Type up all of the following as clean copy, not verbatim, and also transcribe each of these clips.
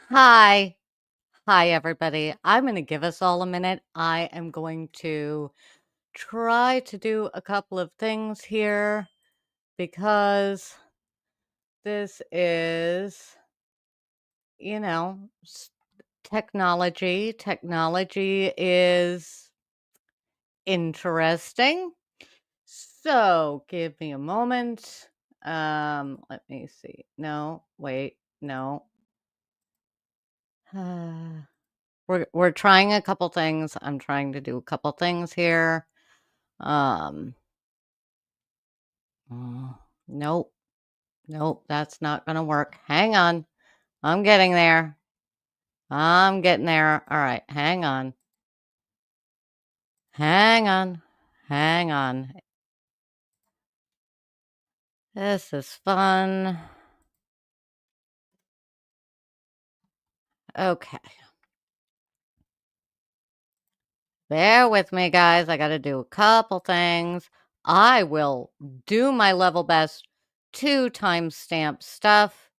Hi. Hi, everybody. I'm going to give us all a minute. I am going to try to do a couple of things here because this is, you know, technology. Technology is interesting. So give me a moment. Let me see. No, wait, no. We're trying a couple things. I'm trying to do a couple things here. Um, nope, nope, that's not gonna work. Hang on. I'm getting there. I'm getting there. All right, hang on. Hang on. Hang on. This is fun. Okay. Bear with me, guys. I got to do a couple things. I will do my level best to timestamp stuff.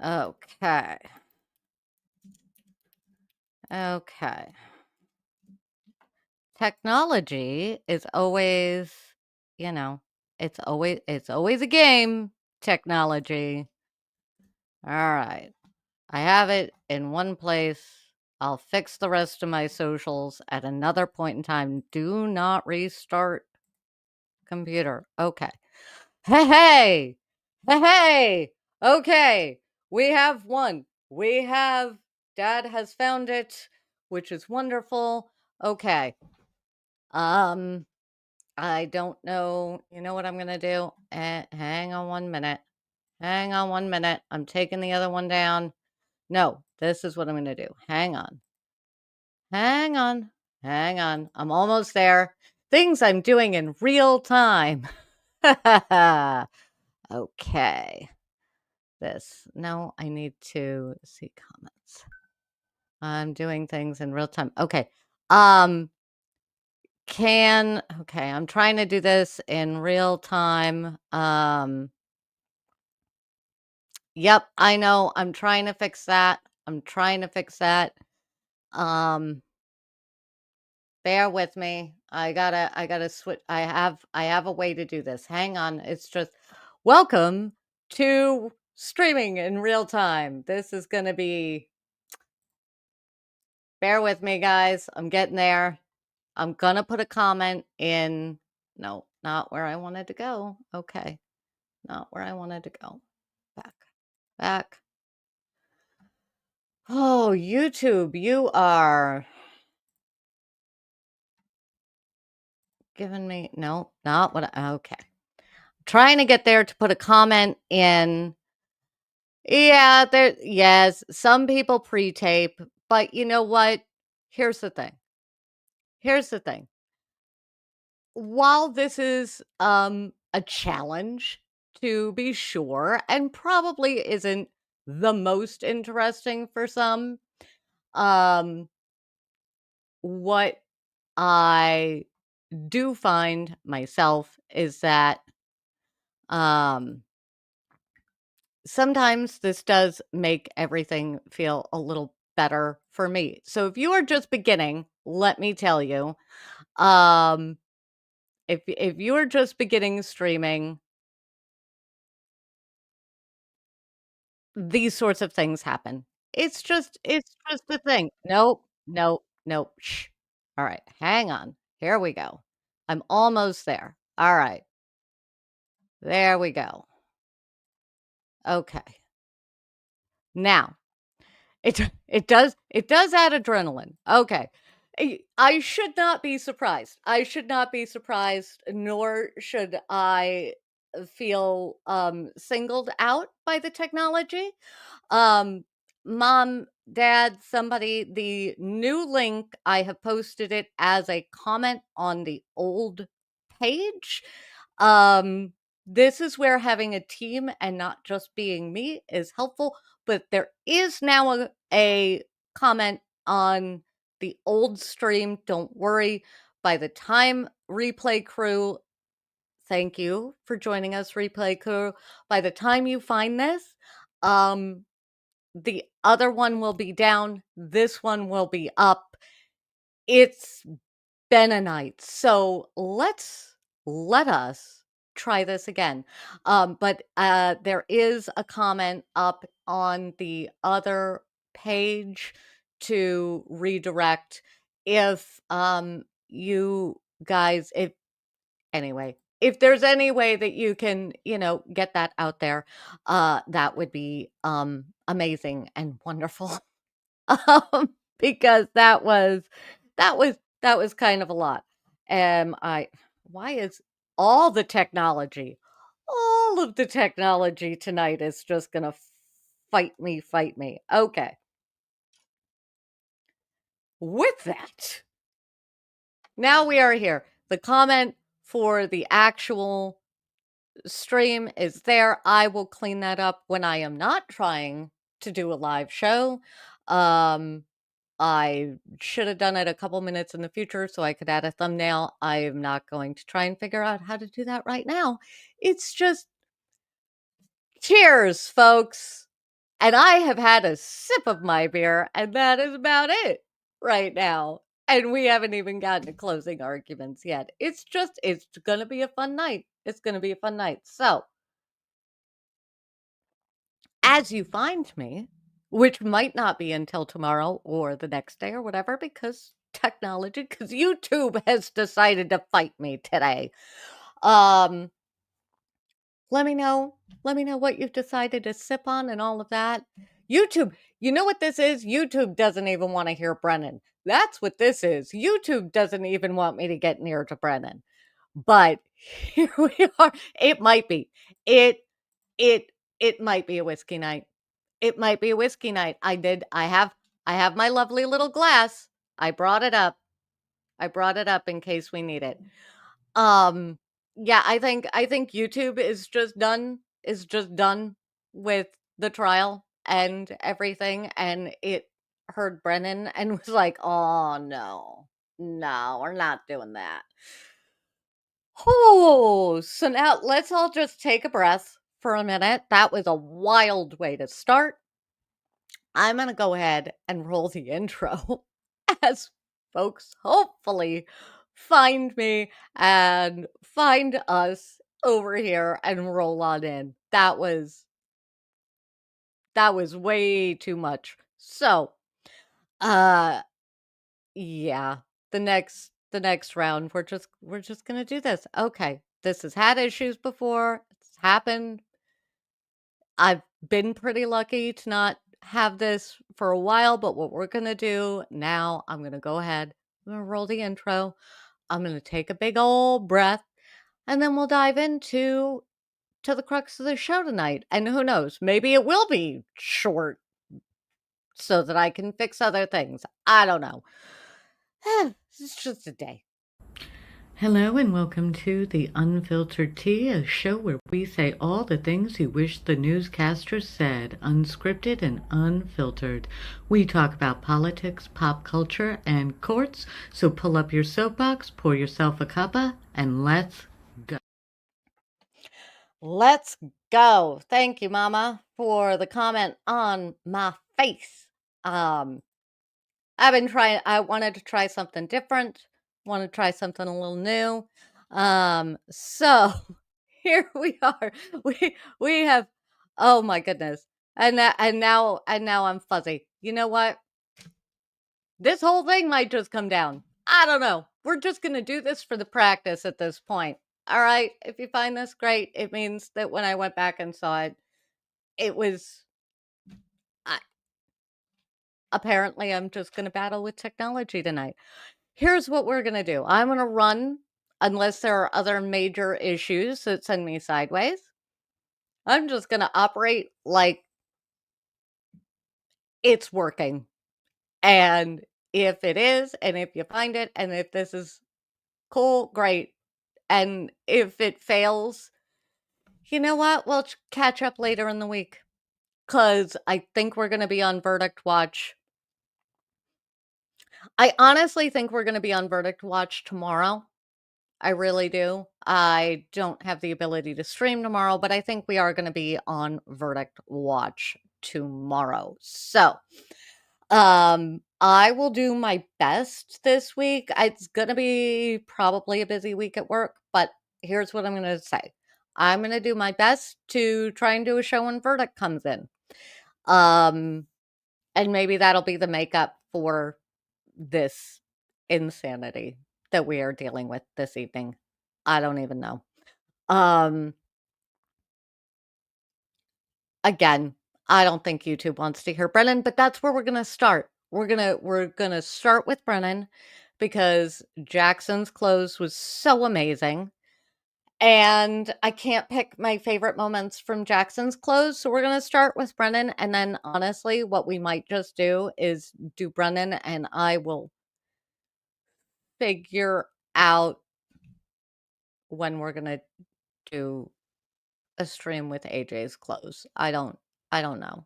Okay. Okay. Technology is always, you know, it's always a game, technology. All right. I have it in one place. I'll fix the rest of my socials at another point in time. Do not restart computer. Okay. Hey, hey. Hey, hey. Okay. We have one. We have Dad has found it, which is wonderful. Okay. Um I don't know. You know what I'm gonna do? Hang on 1 minute. Hang on 1 minute. I'm taking the other one down. No, this is what I'm gonna do. Hang on. Hang on. Hang on. I'm almost there. Things I'm doing in real time. Okay. This. No, I need to see comments. I'm doing things in real time. Okay. Um, okay, I'm trying to do this in real time. Yep, I know. I'm trying to fix that. I'm trying to fix that. Um, bear with me. I gotta switch. I have a way to do this. Hang on. It's just welcome to streaming in real time. This is gonna be, bear with me, guys. I'm getting there. I'm gonna put a comment in. No, not where I wanted to go. Okay. Not where I wanted to go. Back. Back. Oh, YouTube, you are giving me, no, not what okay. Trying to get there to put a comment in. Yeah, yes, some people pre-tape, but you know what? Here's the thing. Here's the thing. While this is a challenge to be sure and probably isn't the most interesting for some, um what I do find myself is that um sometimes this does make everything feel a little better for me. So if you are just beginning, let me tell you, um if you are just beginning streaming, these sorts of things happen. It's just the thing. Nope, nope, nope. Shh. All right, hang on. Here we go. I'm almost there. All right. There we go. Okay. Now, it does add adrenaline. Okay. I should not be surprised. I should not be surprised, nor should I feel singled out by the technology. Um Mom, Dad, somebody, the new link, I have posted it as a comment on the old page. Um, this is where having a team and not just being me is helpful, but there is now a comment on the old stream. Don't worry. By the time replay crew, thank you for joining us, Replay Crew. By the time you find this, the other one will be down. This one will be up. It's been a night. So let us try this again. But there is a comment up on the other page to redirect if you guys if there's any way that you can, get that out there, that would be amazing and wonderful. Because that was kind of a lot. I why is all of the technology tonight is just gonna fight me. Okay. With that, now we are here. The comment for the actual stream is there. I will clean that up when I am not trying to do a live show. I should have done it a couple minutes in the future so I could add a thumbnail. I am not going to try and figure out how to do that right now. It's just cheers, folks. And I have had a sip of my beer, and that is about it right now. And we haven't even gotten to closing arguments yet. It's going to be a fun night. It's going to be a fun night. So, as you find me, which might not be until tomorrow or the next day or whatever, because YouTube has decided to fight me today. Let me know what you've decided to sip on and all of that. YouTube, you know what this is? YouTube doesn't even want to hear Brennan. That's what this is. YouTube doesn't even want me to get near to Brennan. But here we are. It might be. It might be a whiskey night. It might be a whiskey night. I have my lovely little glass. I brought it up. In case we need it. Yeah, I think YouTube is just done with the trial and everything, and it heard Brennan and was like, "Oh no. No, we're not doing that." Oh, so now let's all just take a breath for a minute. That was a wild way to start. I'm going to go ahead and roll the intro as folks hopefully find me and find us over here and roll on in. That was way too much. So, yeah, the next round we're just going to do this. Okay. This has had issues before. It's happened. I've been pretty lucky to not have this for a while, but what we're going to do now, I'm going to go ahead. I'm going to roll the intro. I'm going to take a big old breath, and then we'll dive into the crux of the show tonight. And who knows, maybe it will be short so that I can fix other things. I don't know. It's just a day. Hello and welcome to The Unfiltered Tea, a show where we say all the things you wish the newscasters said, unscripted and unfiltered. We talk about politics, pop culture, and courts, so pull up your soapbox, pour yourself a cuppa, and let's go. Let's go. Thank you, Mama, for the comment on my face. I wanted to try something different. Want to try something a little new. So here we are. We have, oh my goodness. And now I'm fuzzy. You know what? This whole thing might just come down. I don't know. We're just going to do this for the practice at this point. All right. If you find this great, it means that when I went back and saw it, it was, apparently I'm just going to battle with technology tonight. Here's what we're going to do. I'm going to run, unless there are other major issues that send me sideways. I'm just going to operate like it's working. And if it is, and if you find it, and if this is cool, great. And if it fails, you know what? We'll catch up later in the week. Because I think we're going to be on Verdict Watch. I honestly think we're going to be on Verdict Watch tomorrow. I really do. I don't have the ability to stream tomorrow, but I think we are going to be on Verdict Watch tomorrow. So, I will do my best this week. It's going to be probably a busy week at work, but here's what I'm going to say. I'm going to do my best to try and do a show when Verdict comes in. And maybe that'll be the makeup for this insanity that we are dealing with this evening. I don't even know. Again, I don't think YouTube wants to hear Brennan, but that's where we're going to start. We're going to start with Brennan because Jackson's close was so amazing. And I can't pick my favorite moments from Jackson's close, so we're going to start with Brennan, and then honestly, what we might just do is do Brennan, and I will figure out when we're going to do a stream with AJ's close. I don't know.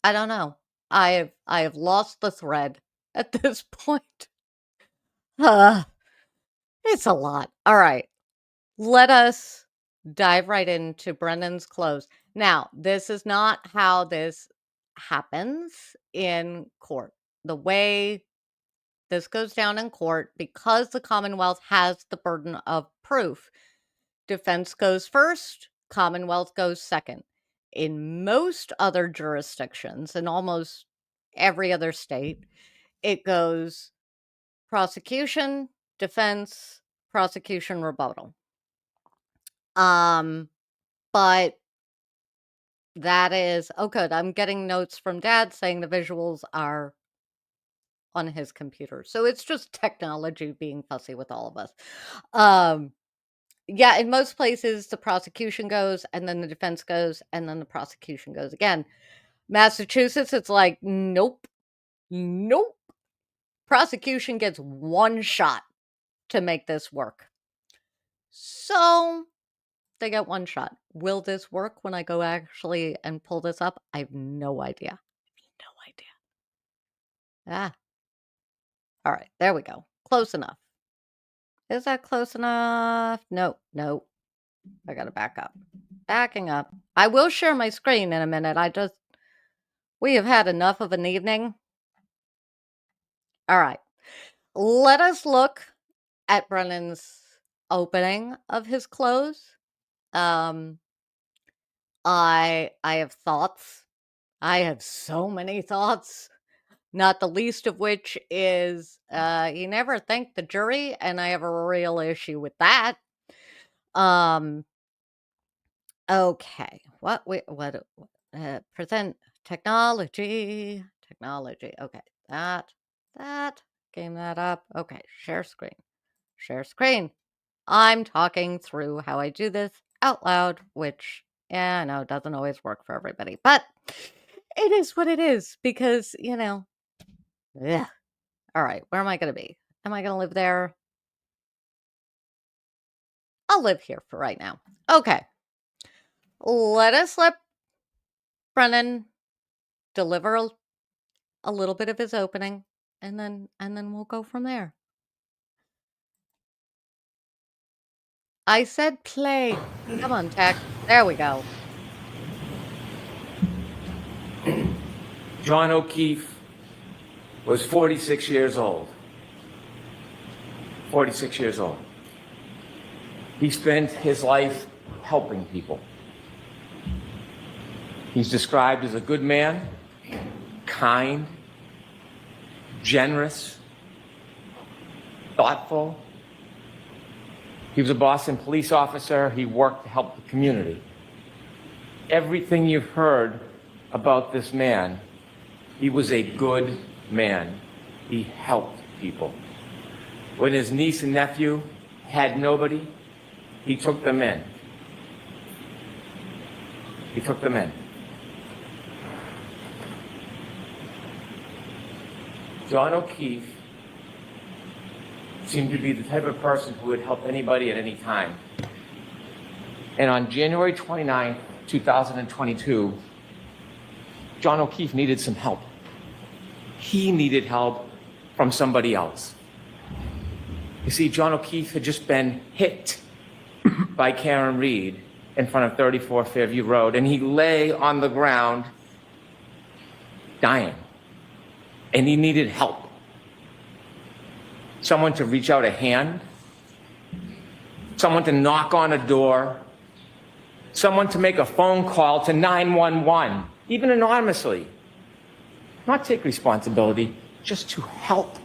I don't know. I have lost the thread at this point. It's a lot. All right. Let us dive right into Brennan's close. Now, this is not how this happens in court. The way this goes down in court, because the Commonwealth has the burden of proof, defense goes first, Commonwealth goes second. In most other jurisdictions, in almost every other state, it goes prosecution, defense, prosecution, rebuttal. But that is, oh good, I'm getting notes from Dad saying the visuals are on his computer. So it's just technology being fussy with all of us. Yeah, in most places, the prosecution goes, and then the defense goes, and then the prosecution goes again. Massachusetts, it's like, nope. Prosecution gets one shot to make this work. So they get one shot. Will this work when I go actually and pull this up? I have no idea. Ah. All right, there we go. Close enough. Is that close enough? No. I gotta back up. Backing up. I will share my screen in a minute. We have had enough of an evening. All right. Let us look at Brennan's opening of his close. I have thoughts. I have so many thoughts. Not the least of which is he never thanked the jury, and I have a real issue with that. Okay. Present technology. Okay. That came that up. Okay. Share screen. I'm talking through how I do this out loud, which, yeah, I know doesn't always work for everybody, but it is what it is because, yeah. All right. Where am I going to be? Am I going to live there? I'll live here for right now. Okay. Let us let Brennan deliver a little bit of his opening, and then we'll go from there. I said play. Come on, Tech. There we go. John O'Keefe was 46 years old. 46 years old. He spent his life helping people. He's described as a good man, kind, generous, thoughtful. He was a Boston police officer. He worked to help the community. Everything you've heard about this man, he was a good man. He helped people. When his niece and nephew had nobody, he took them in. He took them in. John O'Keefe seemed to be the type of person who would help anybody at any time. And on January 29, 2022, John O'Keefe needed some help. He needed help from somebody else. You see, John O'Keefe had just been hit by Karen Reed in front of 34 Fairview Road, and he lay on the ground dying, and he needed help. Someone to reach out a hand, someone to knock on a door, someone to make a phone call to 911, even anonymously. Not take responsibility, just to help.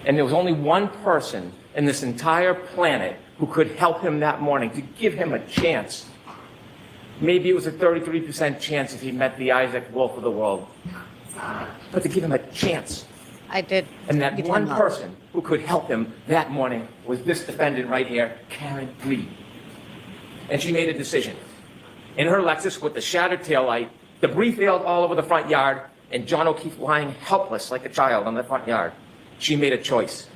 And there was only one person in this entire planet who could help him that morning, to give him a chance. Maybe it was a 33% chance if he met the Isaac Wolf of the world, but to give him a chance. I did. And that one person who could help him that morning was this defendant right here, Karen Reed. And she made a decision. In her Lexus with the shattered taillight, debris field all over the front yard, and John O'Keefe lying helpless like a child on the front yard. She made a choice.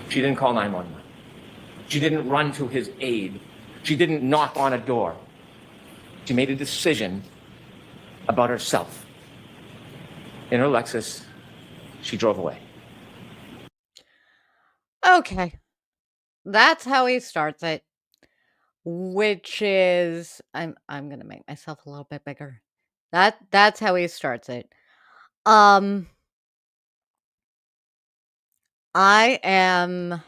She didn't call 911. She didn't run to his aid. She didn't knock on a door. She made a decision about herself. In her Lexus, she drove away. Okay. That's how he starts it, which is I'm going to make myself a little bit bigger. That's how he starts it. I am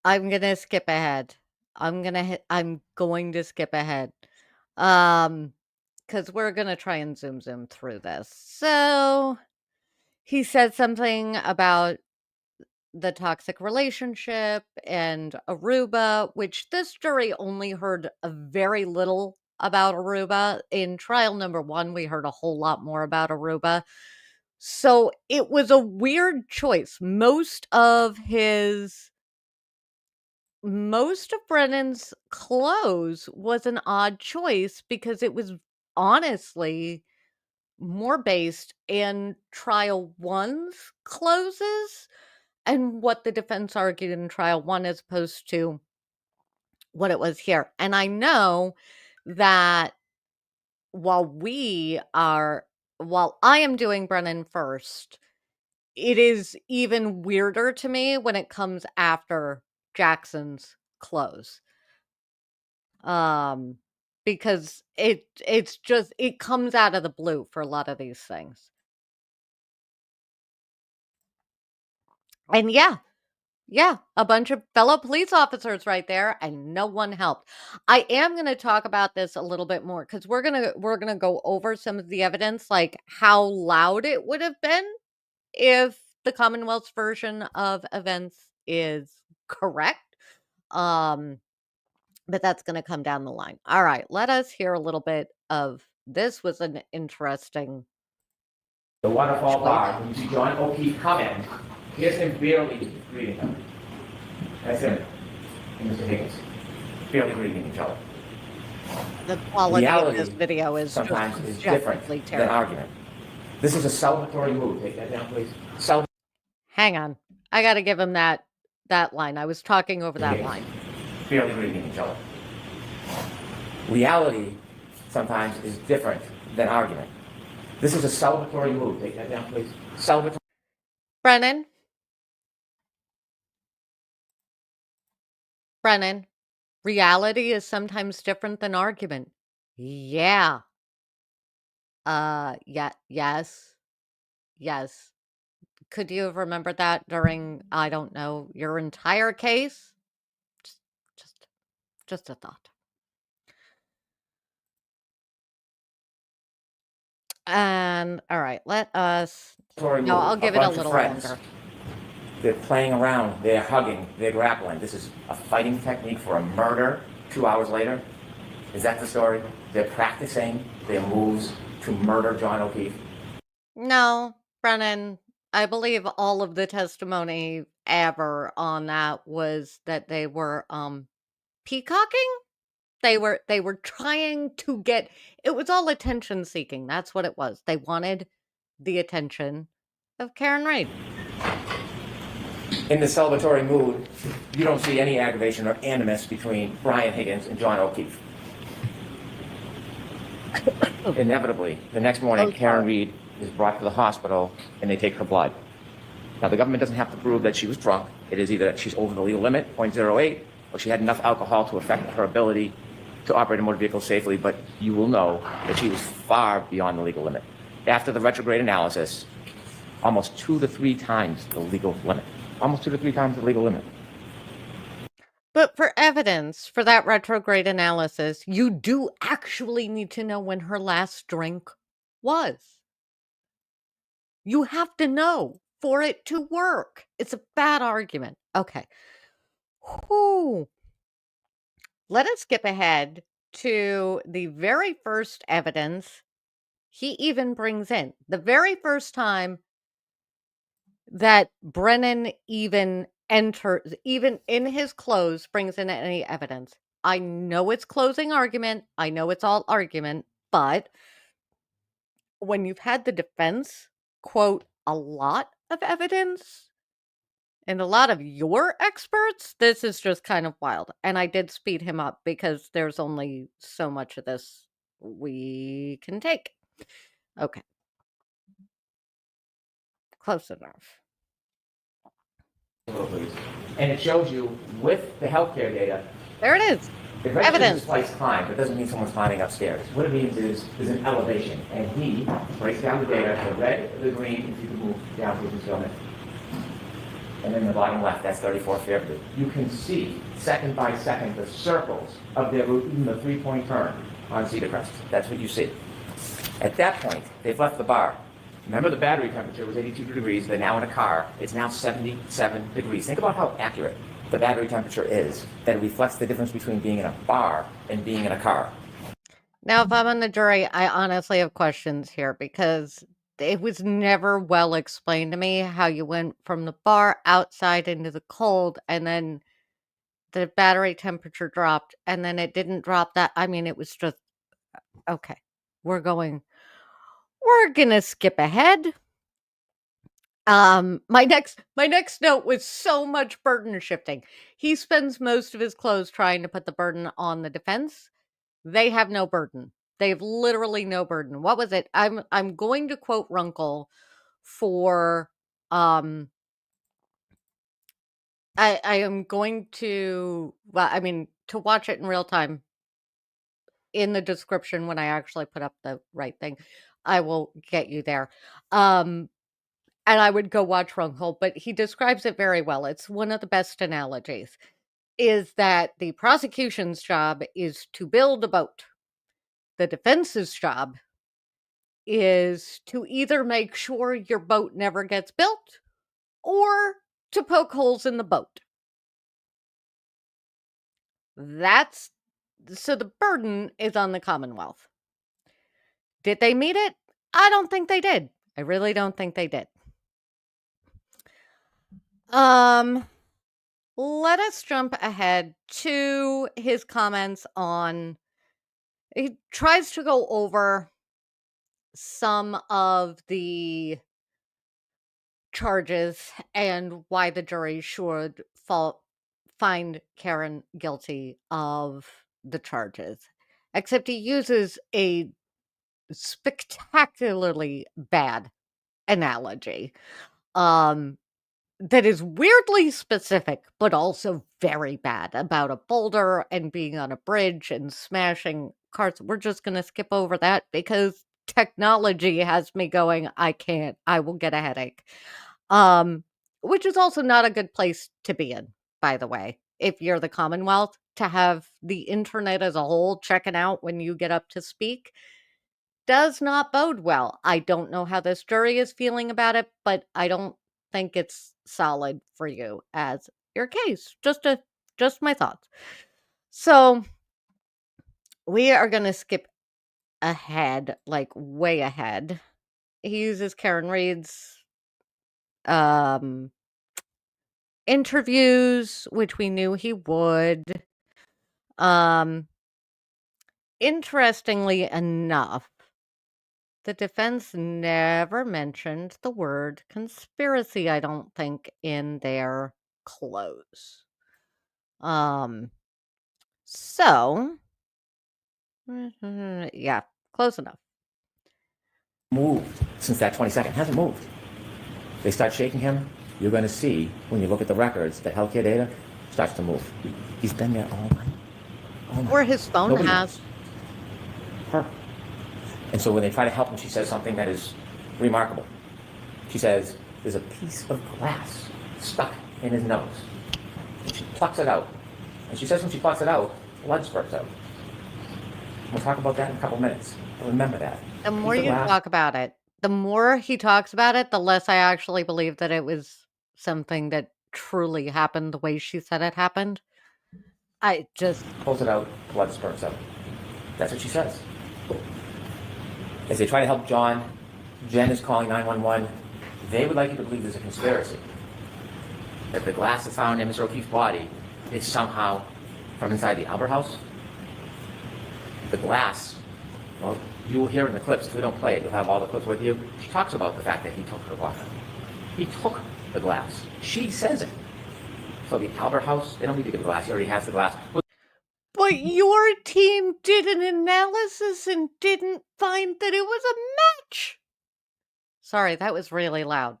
I'm going to skip ahead. I'm going to skip ahead. Cuz we're going to try and zoom through this. So, he said something about the toxic relationship and Aruba, which this jury only heard a very little about Aruba. In trial number 1, we heard a whole lot more about Aruba. So it was a weird choice. Most of Brennan's close was an odd choice because it was honestly more based in trial 1's closes and what the defense argued in trial 1 as opposed to what it was here. And I know that while I am doing Brennan first, it is even weirder to me when it comes after Jackson's close. Because it comes out of the blue for a lot of these things. And yeah, a bunch of fellow police officers right there, and no one helped. I am going to talk about this a little bit more because we're gonna go over some of the evidence, like how loud it would have been if the Commonwealth's version of events is correct. But that's going to come down the line. All right, let us hear a little bit of this. Was an interesting. The waterfall bar, when you see John O'Keefe come in, here's him barely greeting him. That's him and Mr. Higgins, barely greeting each other. The quality Reality of this video is sometimes is different than argument. This is a celebratory move. Take that down, please. Hang on. I got to give him that line. I was talking over that line. Barely greeting each other. Reality sometimes is different than argument. This is a celebratory move. Take that down, please. Celebratory. Brennan, reality is sometimes different than argument. Yeah. Yeah, yes. Could you have remembered that during, I don't know, your entire case? Just a thought. And all right, let us. No, I'll give it a little longer. They're playing around, they're hugging, they're grappling. This is a fighting technique for a murder 2 hours later. Is that the story? They're practicing their moves to murder John O'Keefe? No, Brennan, I believe all of the testimony ever on that was that they were peacocking. They were trying to get, it was all attention seeking. That's what it was. They wanted the attention of Karen Reed. In the celebratory mood, you don't see any aggravation or animus between Brian Higgins and John O'Keefe. Inevitably, the next morning, Oh, Karen sorry. Reed is brought to the hospital and they take her blood. Now, the government doesn't have to prove that she was drunk. It is either that she's over the legal limit, .08, or she had enough alcohol to affect her ability to operate a motor vehicle safely, but you will know that she was far beyond the legal limit. After the retrograde analysis, almost 2 to 3 times the legal limit. Almost 2 to 3 times the legal limit. But for evidence for that retrograde analysis, you do actually need to know when her last drink was. You have to know for it to work. It's a bad argument. Okay. Whew. Let us skip ahead to the very first evidence he even brings in. The very first time that Brennan even enters, even in his clothes, brings in any evidence. I know it's closing argument. I know it's all argument, but when you've had the defense quote a lot of evidence and a lot of your experts, this is just kind of wild. And I did speed him up because there's only so much of this we can take. Okay, close enough. And it shows you with the healthcare data, There it is. it registers as Evidence. twice climb, but doesn't mean someone's climbing upstairs. What it means is there's an elevation, and he breaks down the data, the red, the green, if you can move down to the fulfillment. And then the bottom left, that's 34 Fairview. You can see, second by second, the circles of their route, even the 3-point turn on Cedar Crest. That's what you see. At that point, they've left the bar. Remember, the battery temperature was 82 degrees. They're now in a car. It's now 77 degrees. Think about how accurate the battery temperature is. That it reflects the difference between being in a bar and being in a car. Now, if I'm on the jury, I honestly have questions here because it was never well explained to me how you went from the bar outside into the cold and then the battery temperature dropped and then it didn't drop that. I mean, it was just okay. We're going, we're gonna skip ahead. My next note was so much burden shifting. He spends most of his clothes trying to put the burden on the defense. They have no burden. They have literally no burden. What was it? I'm going to quote Runkle for um I am going to well, I mean to watch it in real time in the description when I actually put up the right thing. I will get you there. Um and I would go watch Runkle, but he describes it very well. It's one of the best analogies. Is that the prosecution's job is to build a boat. The defense's job is to either make sure your boat never gets built or to poke holes in the boat. That's so the burden is on the Commonwealth. Did they meet it? I don't think they did. I really don't think they did. Um let us jump ahead to his comments on he tries to go over some of the charges and why the jury should find Karen guilty of the charges. Except he uses a spectacularly bad analogy. Um that is weirdly specific, but also very bad about a boulder and being on a bridge and smashing cars. We're just going to skip over that because technology has me going, I can't, I will get a headache. Which is also not a good place to be in, by the way. If you're the Commonwealth, to have the internet as a whole checking out when you get up to speak does not bode well. I don't know how this jury is feeling about it, but I don't think it's solid for you as your case. Just my thoughts. So we are going to skip ahead, like way ahead. He uses Karen Reed's um interviews, which we knew he would. Um Interestingly enough, the defense never mentioned the word conspiracy, I don't think, in their close. So, yeah, close enough. moved since that 22nd. Hasn't moved. They start shaking him. You're going to see, when you look at the records, the healthcare data starts to move. He's been there all night. All night. Or his phone Nobody has. knows. Her. And so when they try to help him, she says something that is remarkable. She says, there's a piece of glass stuck in his nose. And she plucks it out. And she says when she plucks it out, blood spurts out. We'll talk about that in a couple minutes. Remember that. The more you talk about it, the more he talks about it, the less I actually believe that it was something that truly happened the way she said it happened. I just... Pulls it out, blood spurts out. That's what she says. As they try to help John, Jen is calling 911. They would like you to believe there's a conspiracy. That the glass that's found in Mr. O'Keefe's body is somehow from inside the Albert House. The glass, well, you will hear it in the clips. If we don't play it, you'll have all the clips with you. She talks about the fact that he took her glass. He took the glass. She says it. So the Albert House, they don't need to get the glass. He already has the glass. But your team did an analysis and didn't find that it was a match. Sorry, that was really loud.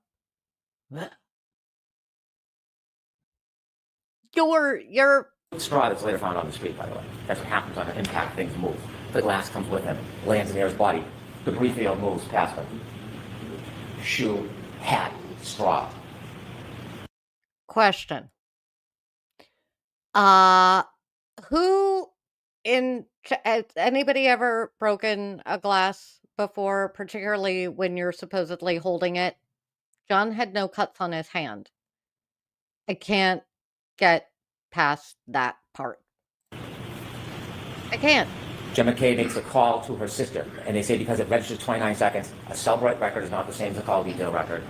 Your straw that's later found on the street, by the way. That's what happens on an impact. Things move. The glass comes with him, lands near his body. Debris field moves past him. Shoe, hat, straw. question. Who has anybody ever broken a glass before, particularly when you're supposedly holding it? John had no cuts on his hand. I can't get past that part. I can't. Jen McKay makes a call to her sister, and they say because it registers 29 seconds, a Cellbrite record is not the same as a call detail record.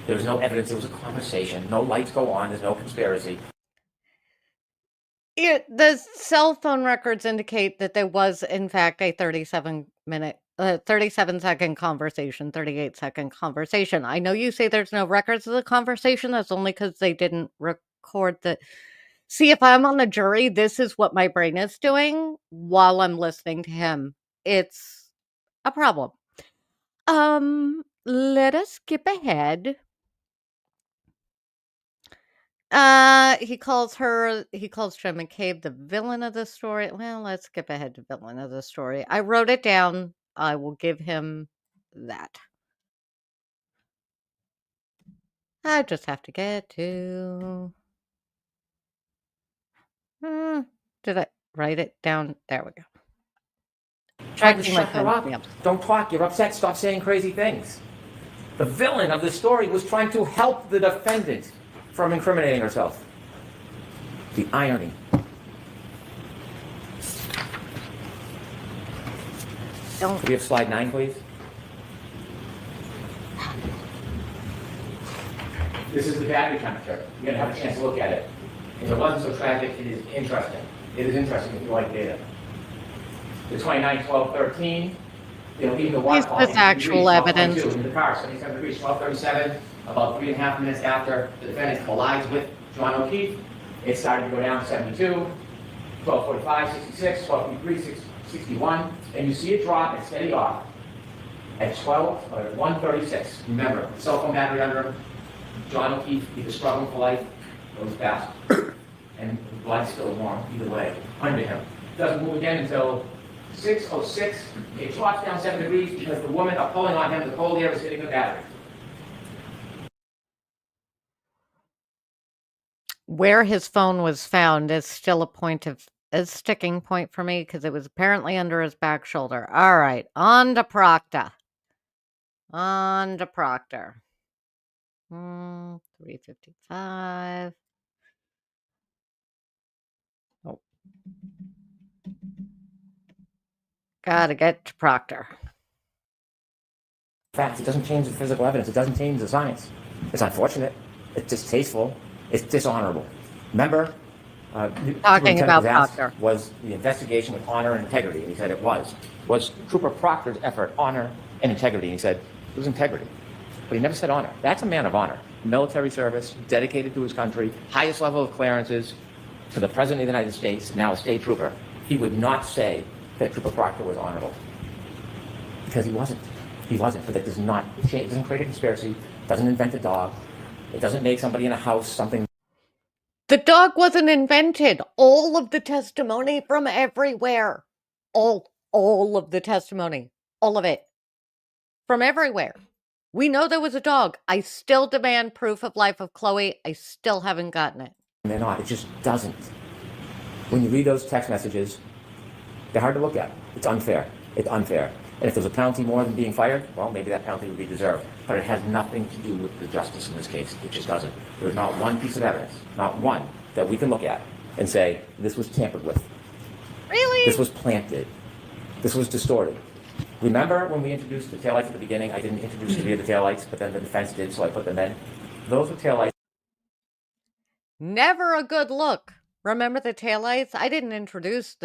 There's no evidence it was a conversation. No lights go on. There's no conspiracy. The cell phone records indicate that there was, in fact, a 37-second conversation, 38-second conversation. I know you say there's no records of the conversation. That's only because they didn't record the... See, if I'm on the jury, this is what my brain is doing while I'm listening to him. It's a problem. Let us skip ahead. He calls Jen McCabe the villain of the story. Well, let's skip ahead to villain of the story. I wrote it down. I will give him that. I just have to get to... did I write it down? There we go. Trying to shut her up. Don't talk. You're upset. Stop saying crazy things. The villain of the story was trying to help the defendant from incriminating herself. The irony. Could we have slide 9, please? This is the battery temperature. You're going to have a chance to look at it. If it wasn't so tragic, it is interesting. It is interesting if you like data. The 29, 12, 13. Even the water quality. This actual evidence. In the car, 77 degrees, 12:37. About 3.5 minutes after the defendant collides with John O'Keefe, it started to go down to 72, 12:45, 66, 12:53, 61, and you see it drop and steady off at 1:36. Remember, cell phone battery under him. John O'Keefe either struggling for life or was fast, and the blood's still warm either way under him. Doesn't move again until 6:06. It drops down 7 degrees because the women are pulling on him. The cold air is hitting the battery. Where his phone was found is still a sticking point for me because it was apparently under his back shoulder. All right, on to Proctor. 3:55. Oh. Gotta get to Proctor. Facts. It doesn't change the physical evidence. It doesn't change the science. It's unfortunate. It's distasteful. It's dishonorable. Remember, talking about Proctor was the investigation with honor and integrity, and he said it was. Was Trooper Proctor's effort honor and integrity? And he said it was integrity, but he never said honor. That's a man of honor. Military service, dedicated to his country, highest level of clearances to the President of the United States, now a state trooper. He would not say that Trooper Proctor was honorable because he wasn't. He wasn't, but that does not change, doesn't create a conspiracy, doesn't invent a dog, it doesn't make somebody in a house something. The dog wasn't invented. All of the testimony from everywhere. All of the testimony. All of it. From everywhere. We know there was a dog. I still demand proof of life of Chloe. I still haven't gotten it. They're not. It just doesn't. When you read those text messages, they're hard to look at. It's unfair. It's unfair. And if there's a penalty more than being fired, well, maybe that penalty would be deserved. But it has nothing to do with the justice in this case. It just doesn't. There's not one piece of evidence, not one, that we can look at and say, this was tampered with. Really? This was planted. This was distorted. Remember when we introduced the taillights at the beginning? I didn't introduce any of the taillights, but then the defense did, so I put them in. Those were taillights. Never a good look. Remember the taillights? I didn't introduce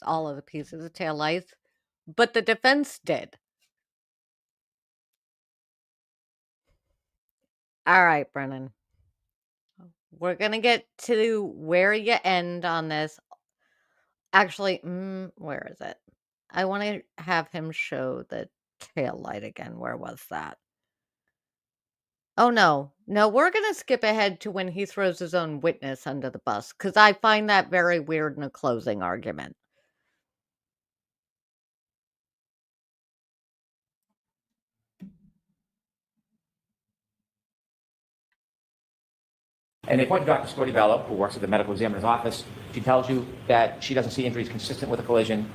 all of the pieces of taillights, but the defense did. All right, Brennan. We're going to get to where you end on this. Actually, where is it? I want to have him show the tail light again. Where was that? Oh, no. No, we're going to skip ahead to when he throws his own witness under the bus, because I find that very weird in a closing argument. And they point to Dr. Scortibello, who works at the medical examiner's office. She tells you that she doesn't see injuries consistent with a collision.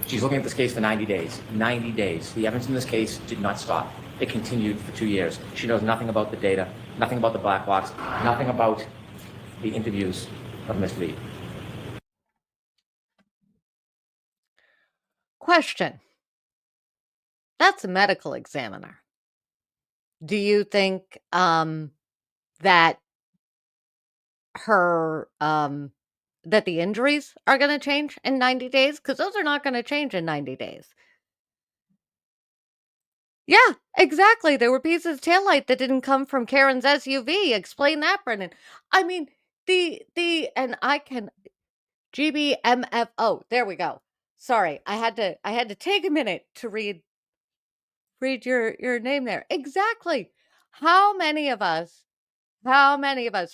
She's looking at this case for 90 days. 90 days. The evidence in this case did not stop. It continued for 2 years. She knows nothing about the data, nothing about the black box, nothing about the interviews of Miss V. Question. That's a medical examiner. Do you think that her that the injuries are going to change in 90 days? Because those are not going to change in 90 days. Yeah, exactly. There were pieces of taillight that didn't come from Karen's SUV. Explain that, Brendan. I mean, and I can GBMFO. There we go. Sorry, I had to take a minute to read your name there. Exactly. How many of us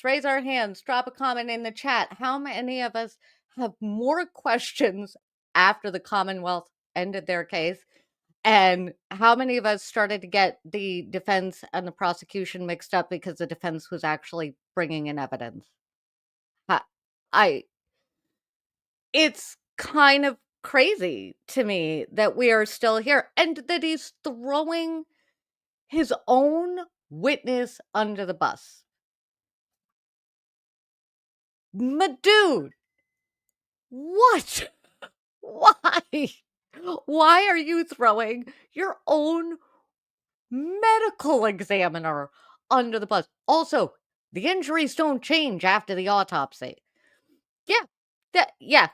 raise our hands, drop a comment in the chat? How many of us have more questions after the Commonwealth ended their case? And how many of us started to get the defense and the prosecution mixed up because the defense was actually bringing in evidence? I It's kind of crazy to me that we are still here and that he's throwing his own witness under the bus. My dude, what? Why? Why are you throwing your own medical examiner under the bus? Also, the injuries don't change after the autopsy. Yeah. Yeah.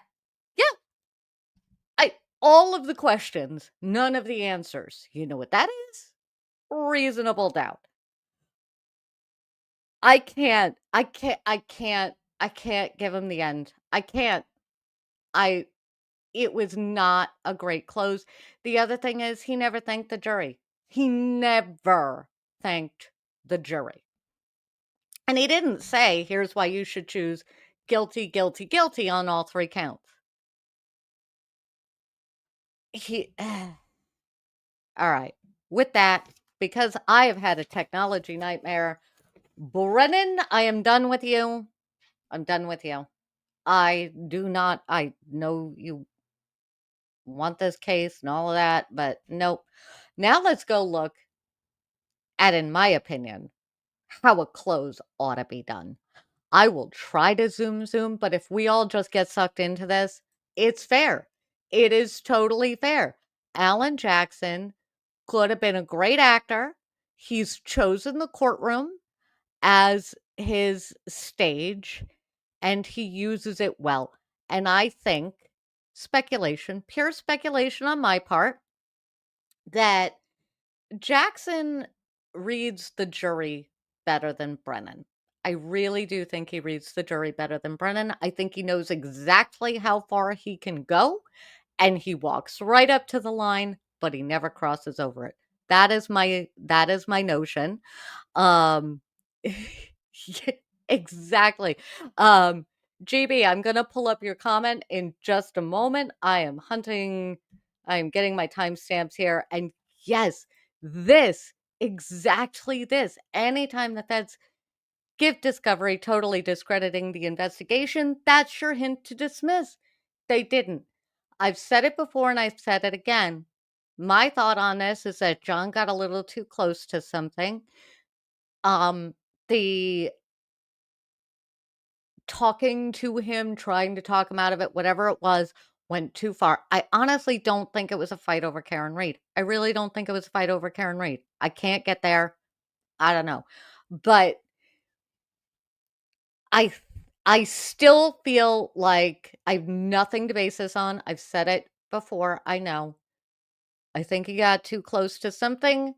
All of the questions, none of the answers. You know what that is? Reasonable doubt. I can't give him the end. I can't. It was not a great close. The other thing is he never thanked the jury. He never thanked the jury. And he didn't say, here's why you should choose guilty, guilty, guilty on all 3 counts. All right. With that, because I have had a technology nightmare, Brennan, I am done with you. I'm done with you. I know you want this case and all of that, but nope. Now let's go look at, in my opinion, how a close ought to be done. I will try to zoom, but if we all just get sucked into this, it's fair. It is totally fair. Alan Jackson could have been a great actor. He's chosen the courtroom as his stage and he uses it well. And I think pure speculation on my part, that Jackson reads the jury better than Brennan. I really do think he reads the jury better than Brennan. I think he knows exactly how far he can go, and he walks right up to the line, but he never crosses over it. That is my notion. Um, exactly. GB, I'm gonna pull up your comment in just a moment. I am getting my timestamps here, and yes, exactly this. Anytime the feds give discovery totally discrediting the investigation, that's your hint to dismiss. They didn't. I've said it before and I've said it again. My thought on this is that John got a little too close to something. The talking to him, trying to talk him out of it, whatever it was, went too far. I honestly don't think it was a fight over Karen Reed. I really don't think it was a fight over Karen Reed. I can't get there. I don't know. But I I still feel like I have nothing to base this on. I've said it before, I know. I think he got too close to something.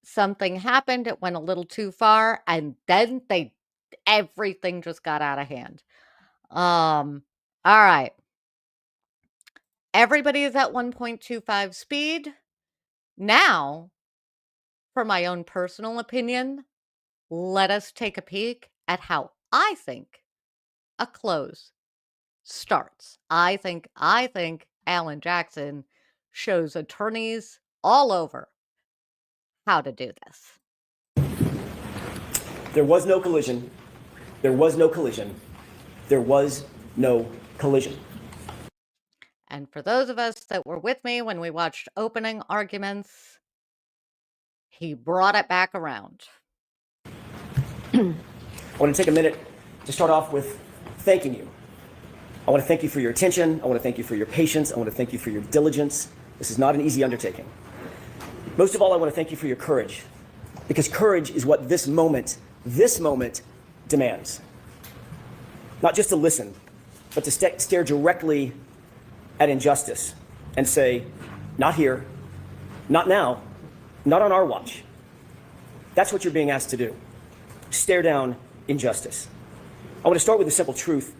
Something happened, it went a little too far, and then everything just got out of hand. All right. Everybody is at 1.25 speed. Now, for my own personal opinion, let us take a peek at how I think a close starts. I think Alan Jackson shows attorneys all over how to do this. There was no collision. There was no collision. There was no collision. And for those of us that were with me when we watched opening arguments, he brought it back around. I want to take a minute to start off with thanking you. I want to thank you for your attention. I want to thank you for your patience. I want to thank you for your diligence. This is not an easy undertaking. Most of all, I want to thank you for your courage, because courage is what this moment demands. Not just to listen, but to stare directly at injustice and say, not here, not now, not on our watch. That's what you're being asked to do. Stare down injustice. I want to start with a simple truth.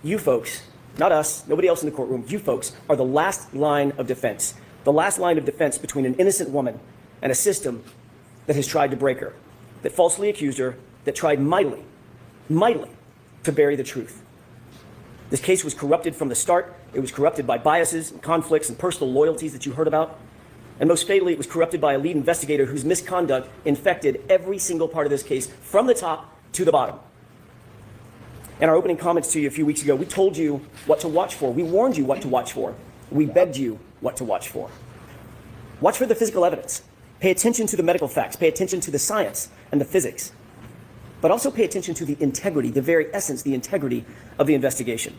You folks, not us, nobody else in the courtroom, you folks are the last line of defense. The last line of defense between an innocent woman and a system that has tried to break her, that falsely accused her, that tried mightily to bury the truth. This case was corrupted from the start. It was corrupted by biases and conflicts and personal loyalties that you heard about. And most fatally, it was corrupted by a lead investigator whose misconduct infected every single part of this case from the top to the bottom. In our opening comments to you a few weeks ago, we told you what to watch for. We warned you what to watch for. We begged you what to watch for. Watch for the physical evidence. Pay attention to the medical facts. Pay attention to the science and the physics. But also pay attention to the integrity, the very essence, the integrity of the investigation.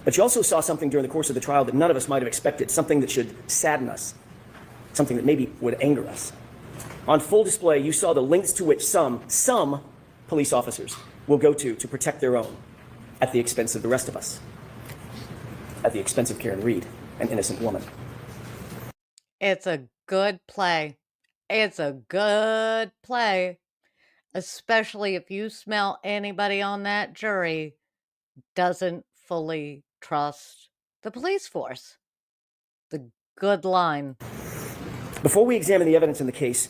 But you also saw something during the course of the trial that none of us might have expected, something that should sadden us, something that maybe would anger us. On full display, you saw the lengths to which some police officers will go to protect their own at the expense of the rest of us, at the expense of Karen Reed, an innocent woman. It's a good play. It's a good play, especially if you smell anybody on that jury doesn't fully trust the police force. The good line. Before we examine the evidence in the case,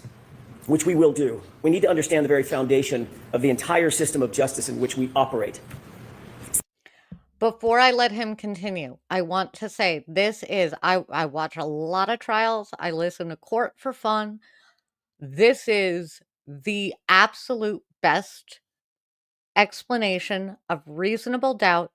which we will do, we need to understand the very foundation of the entire system of justice in which we operate. Before I let him continue, I want to say I watch a lot of trials. I listen to court for fun. This is the absolute best explanation of reasonable doubt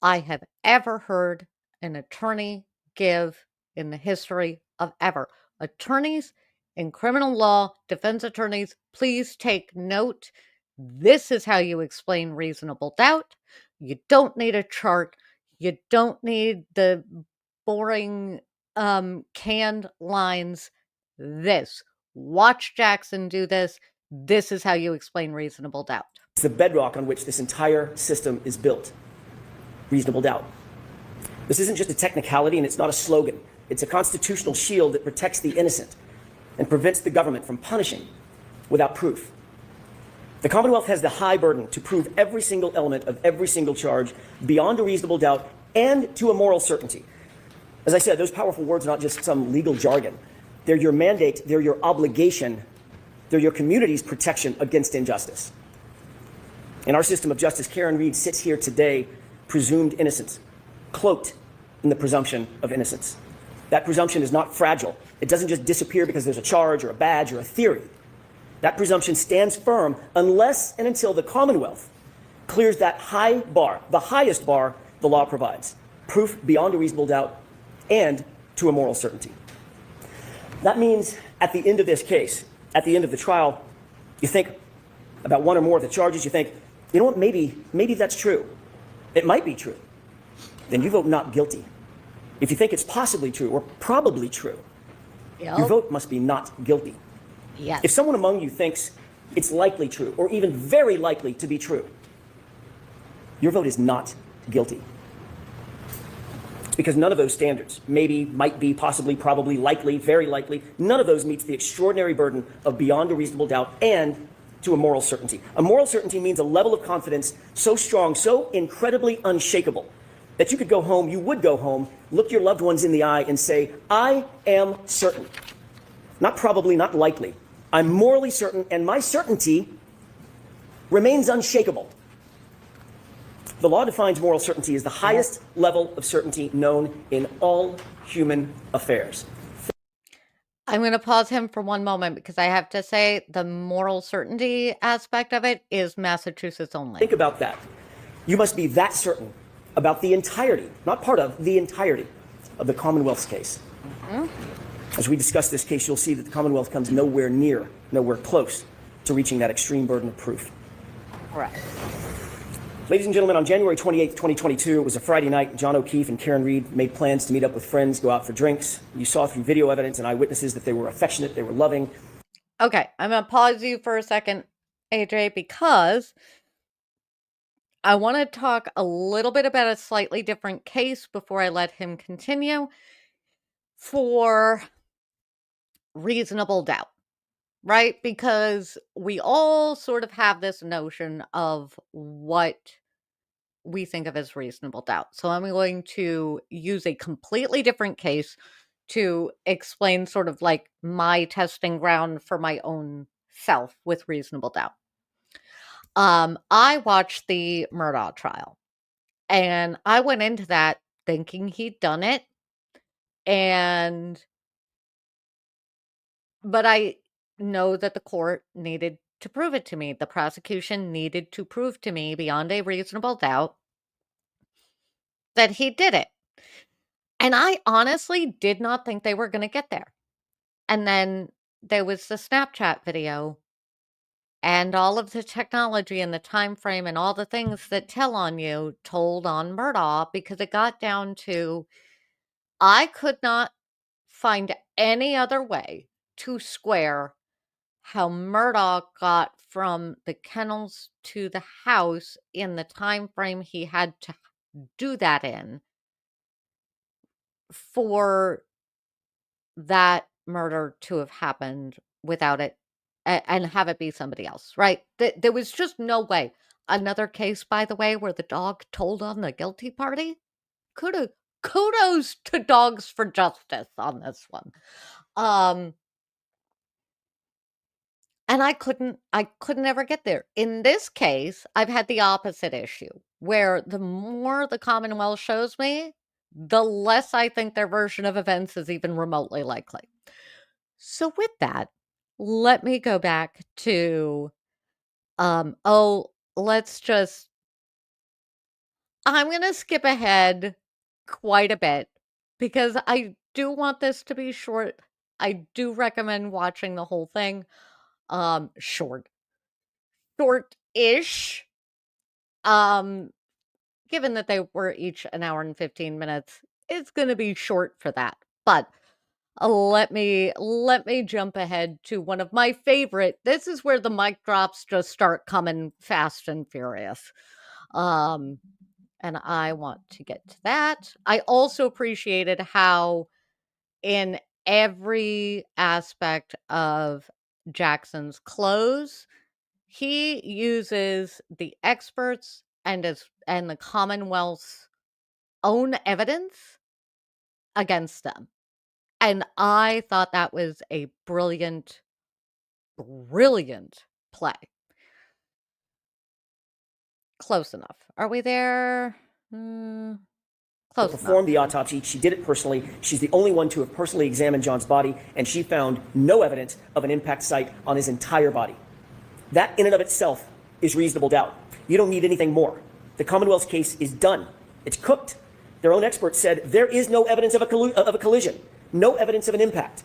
I have ever heard an attorney give in the history of ever. Attorneys in criminal law, defense attorneys, please take note. This is how you explain reasonable doubt. You don't need a chart. You don't need the boring canned lines. Watch Jackson do this. This is how you explain reasonable doubt. It's the bedrock on which this entire system is built. Reasonable doubt. This isn't just a technicality, and it's not a slogan. It's a constitutional shield that protects the innocent and prevents the government from punishing without proof. The Commonwealth has the high burden to prove every single element of every single charge beyond a reasonable doubt and to a moral certainty. As I said, those powerful words are not just some legal jargon. They're your mandate, they're your obligation, they're your community's protection against injustice. In our system of justice, Karen Reed sits here today presumed innocent, cloaked in the presumption of innocence. That presumption is not fragile. It doesn't just disappear because there's a charge or a badge or a theory. That presumption stands firm unless and until the Commonwealth clears that high bar, the highest bar the law provides, proof beyond a reasonable doubt and to a moral certainty. That means at the end of this case, at the end of the trial, you think about one or more of the charges, you think, you know what, maybe that's true. It might be true. Then you vote not guilty. If you think it's possibly true or probably true, your vote must be not guilty. Yes. If someone among you thinks it's likely true or even very likely to be true, your vote is not guilty. It's because none of those standards, maybe, might be, possibly, probably, likely, very likely, none of those meets the extraordinary burden of beyond a reasonable doubt and to a moral certainty. A moral certainty means a level of confidence so strong, so incredibly unshakable, that you could go home, you would go home, look your loved ones in the eye and say, I am certain. Not probably, not likely. I'm morally certain, and my certainty remains unshakable. The law defines moral certainty as the highest level of certainty known in all human affairs. I'm going to pause him for one moment because I have to say the moral certainty aspect of it is Massachusetts only. Think about that. You must be that certain about the entirety, not part of, the entirety of the Commonwealth's case. As we discuss this case, you'll see that the Commonwealth comes nowhere near, nowhere close to reaching that extreme burden of proof. Right. Ladies and gentlemen, on January 28th, 2022, it was a Friday night. John O'Keefe and Karen Reed made plans to meet up with friends, go out for drinks. You saw through video evidence and eyewitnesses that they were affectionate, they were loving. Okay, I'm going to pause you for a second, AJ, because I want to talk a little bit about a slightly different case before I let him continue for reasonable doubt, right? Because we all sort of have this notion of what we think of as reasonable doubt. So I'm going to use a completely different case to explain sort of like my testing ground for my own self with reasonable doubt. I watched the Murdaugh trial and I went into that thinking he'd done it. But I know that the court needed to prove it to me. The prosecution needed to prove to me beyond a reasonable doubt that he did it. And I honestly did not think they were going to get there. And then there was the Snapchat video and all of the technology and the time frame and all the things that tell on you told on Murdaugh, because it got down to I could not find any other way to square how Murdaugh got from the kennels to the house in the time frame he had to do that in for that murder to have happened without it and have it be somebody else, right? There was just no way. Another case, by the way, where the dog told on the guilty party. Kudos to Dogs for Justice on this one. And I couldn't ever get there. In this case, I've had the opposite issue, where the more the Commonwealth shows me, the less I think their version of events is even remotely likely. So with that, let me go back to, let's just, I'm going to skip ahead quite a bit because I do want this to be short. I do recommend watching the whole thing. Short-ish. Given that they were each an hour and 15 minutes, it's going to be short for that. But let me jump ahead to one of my favorite. This is where the mic drops just start coming fast and furious. And I want to get to that. I also appreciated how in every aspect of Jackson's close, he uses the experts and the Commonwealth's own evidence against them. And I thought that was a brilliant, brilliant play. Close enough. Are we there? Close enough. Performed the autopsy. She did it personally. She's the only one to have personally examined John's body, and she found no evidence of an impact site on his entire body. That in and of itself is reasonable doubt. You don't need anything more. The Commonwealth's case is done. It's cooked. Their own experts said there is no evidence of a collision, no evidence of an impact.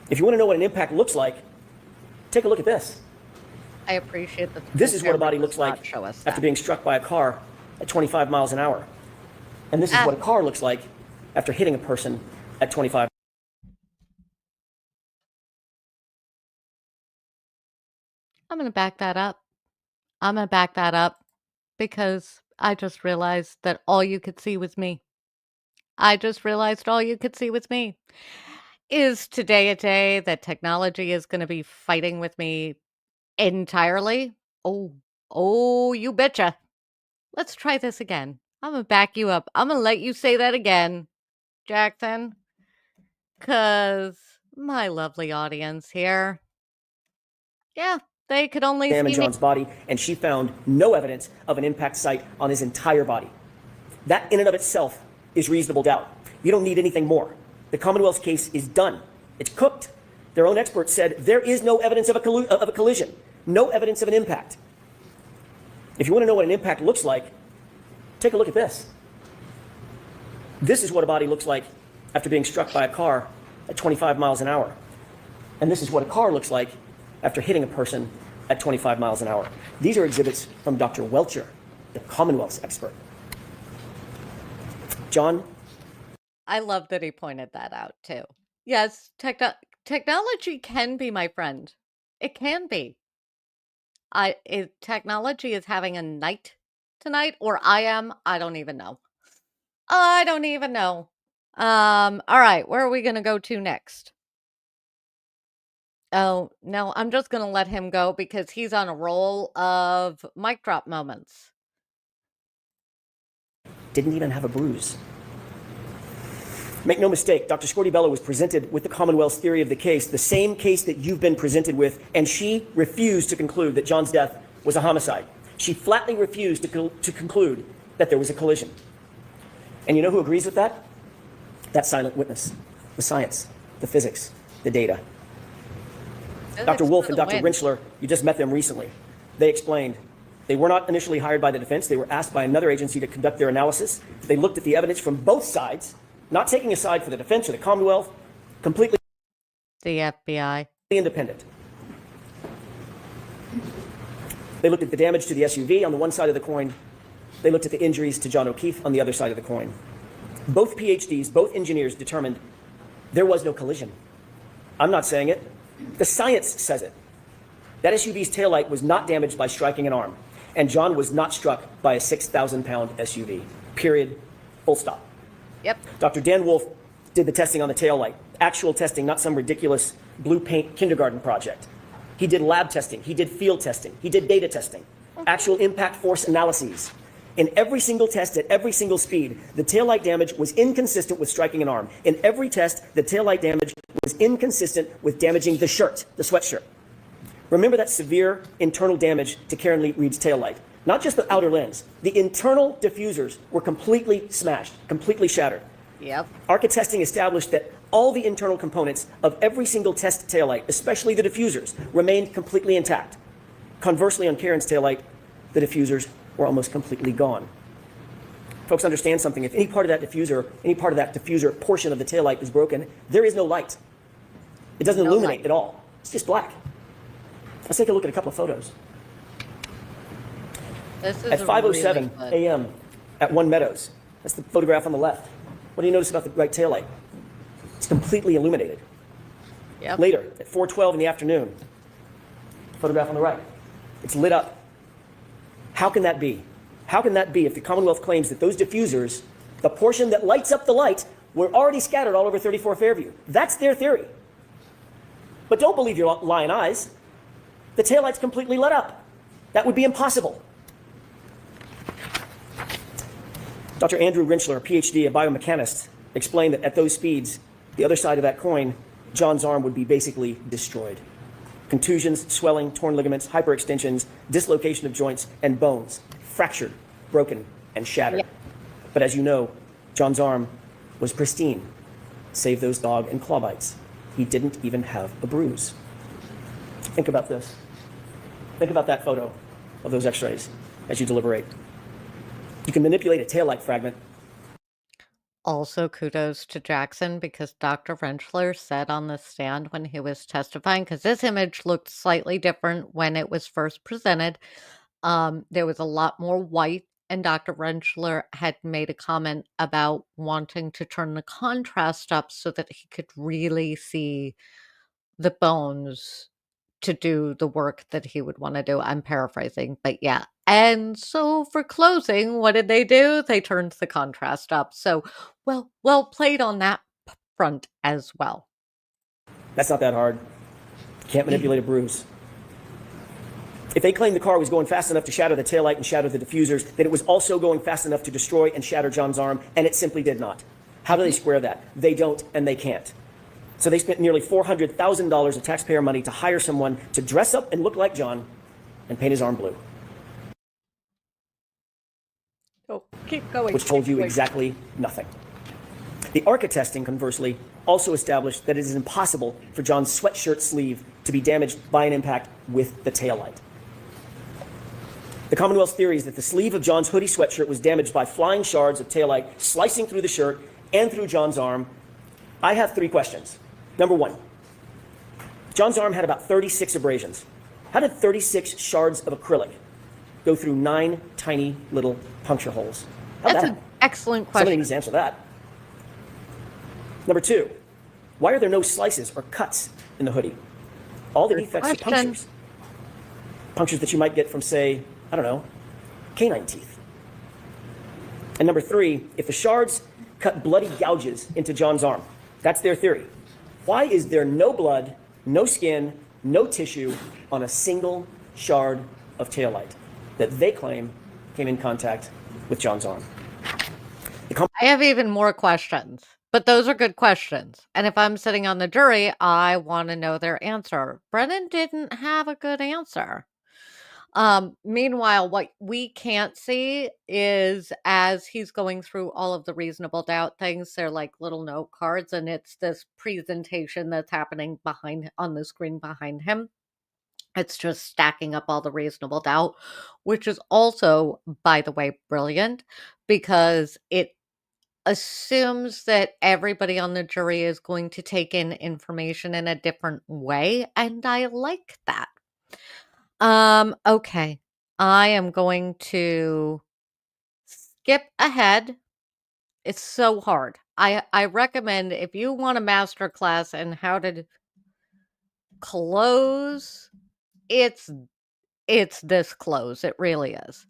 If you want to know what an impact looks like, take a look at this. I appreciate that. This is what a body looks like after being struck by a car at 25 miles an hour. And this is what a car looks like after hitting a person at 25. I'm going to back that up. I'm going to back that up because I just realized that all you could see was me. I just realized all you could see was me. Is today a day that technology is going to be fighting with me entirely? Oh, you betcha. Let's try this again. I'm going to back you up. I'm going to let you say that again, Jackson. Because my lovely audience here, yeah, they could only see John's body, and she found no evidence of an impact site on his entire body. That in and of itself is reasonable doubt. You don't need anything more. The Commonwealth's case is done. It's cooked. Their own experts said there is no evidence of a collision, no evidence of an impact. If you want to know what an impact looks like, take a look at this. This is what a body looks like after being struck by a car at 25 miles an hour. And this is what a car looks like after hitting a person at 25 miles an hour. These are exhibits from Dr. Welcher, the Commonwealth's expert. John? I love that he pointed that out too. Yes, technology can be my friend. It can be. If technology is having a night tonight, or I am, I don't even know. I don't even know. All right, where are we going to go to next? Oh, no, I'm just going to let him go because he's on a roll of mic drop moments. Didn't even have a bruise. Make no mistake, Dr. Scortibello was presented with the Commonwealth's theory of the case, the same case that you've been presented with, and she refused to conclude that John's death was a homicide. She flatly refused to conclude that there was a collision. And you know who agrees with that? That silent witness. The science, the physics, the data. Dr. Wolf and Dr. Rinchler, you just met them recently. They explained they were not initially hired by the defense. They were asked by another agency to conduct their analysis. They looked at the evidence from both sides, not taking a side for the defense or the Commonwealth, completely the FBI. Independent. They looked at the damage to the SUV on the one side of the coin. They looked at the injuries to John O'Keefe on the other side of the coin. Both PhDs, both engineers determined there was no collision. I'm not saying it. The science says it. That SUV's taillight was not damaged by striking an arm, and John was not struck by a 6,000-pound SUV. Period. Full stop. Yep. Dr. Dan Wolf did the testing on the taillight. Actual testing, not some ridiculous blue paint kindergarten project. He did lab testing. He did field testing. He did data testing. Actual impact force analyses. In every single test at every single speed, the taillight damage was inconsistent with striking an arm. In every test, the taillight damage was inconsistent with damaging the shirt, the sweatshirt. Remember that severe internal damage to Karen Reed's taillight. Not just the outer lens. The internal diffusers were completely smashed, completely shattered. Yep. ARCA testing established that all the internal components of every single test taillight, especially the diffusers, remained completely intact. Conversely, on Karen's taillight, the diffusers were almost completely gone. Folks, understand something. If any part of that diffuser portion of the taillight is broken, there is no light. It doesn't illuminate at all. It's just black. Let's take a look at a couple of photos. This is at 5:07 a.m. at One Meadows. That's the photograph on the left. What do you notice about the right taillight? It's completely illuminated. Yep. Later, at 4:12 in the afternoon, photograph on the right. It's lit up. How can that be? How can that be if the Commonwealth claims that those diffusers, the portion that lights up the light, were already scattered all over 34 Fairview? That's their theory. But don't believe your lying eyes. The taillight's completely lit up. That would be impossible. Dr. Andrew Rinchler, a PhD, a biomechanist, explained that at those speeds, The other side of that coin, John's arm would be basically destroyed. Contusions, swelling, torn ligaments, hyperextensions, dislocation of joints and bones, fractured, broken, and shattered. But as you know, John's arm was pristine, save those dog and claw bites. He didn't even have a bruise. Think about this. Think about that photo of those x-rays as you deliberate. You can manipulate a taillight fragment. Also, kudos to Jackson because Dr. Rentschler said on the stand when he was testifying, because this image looked slightly different when it was first presented. There was a lot more white, and Dr. Rentschler had made a comment about wanting to turn the contrast up so that he could really see the bones to do the work that he would want to do. I'm paraphrasing, but yeah. And so for closing, what did they do? They turned the contrast up. So well played on that front as well. That's not that hard. Can't manipulate a bruise. If they claimed the car was going fast enough to shatter the taillight and shatter the diffusers, then it was also going fast enough to destroy and shatter John's arm, and it simply did not. How do they square that? They don't, and they can't. So they spent nearly $400,000 of taxpayer money to hire someone to dress up and look like John and paint his arm blue. Oh, keep going. Which told you exactly nothing. The ARCA testing, conversely, also established that it is impossible for John's sweatshirt sleeve to be damaged by an impact with the taillight. The Commonwealth's theory is that the sleeve of John's hoodie sweatshirt was damaged by flying shards of taillight slicing through the shirt and through John's arm. I have 3 questions. Number 1, John's arm had about 36 abrasions. How did 36 shards of acrylic go through 9 tiny little puncture holes? How'd That's that an happen? excellent question. Somebody needs to answer that. Number 2, why are there no slices or cuts in the hoodie? All the Good defects are question. punctures. Punctures that you might get from, say, I don't know, canine teeth. And number 3, if the shards cut bloody gouges into John's arm, that's their theory, why is there no blood, no skin, no tissue on a single shard of taillight that they claim came in contact with John's arm? I have even more questions, but those are good questions. And if I'm sitting on the jury, I want to know their answer. Brennan didn't have a good answer. Meanwhile, what we can't see is as he's going through all of the reasonable doubt things, they're like little note cards, and it's this presentation that's happening behind on the screen behind him. It's just stacking up all the reasonable doubt, which is also, by the way, brilliant because it assumes that everybody on the jury is going to take in information in a different way, and I like that. Okay. I am going to skip ahead. It's so hard. I recommend if you want a master class in how to close, it's this close. It really is.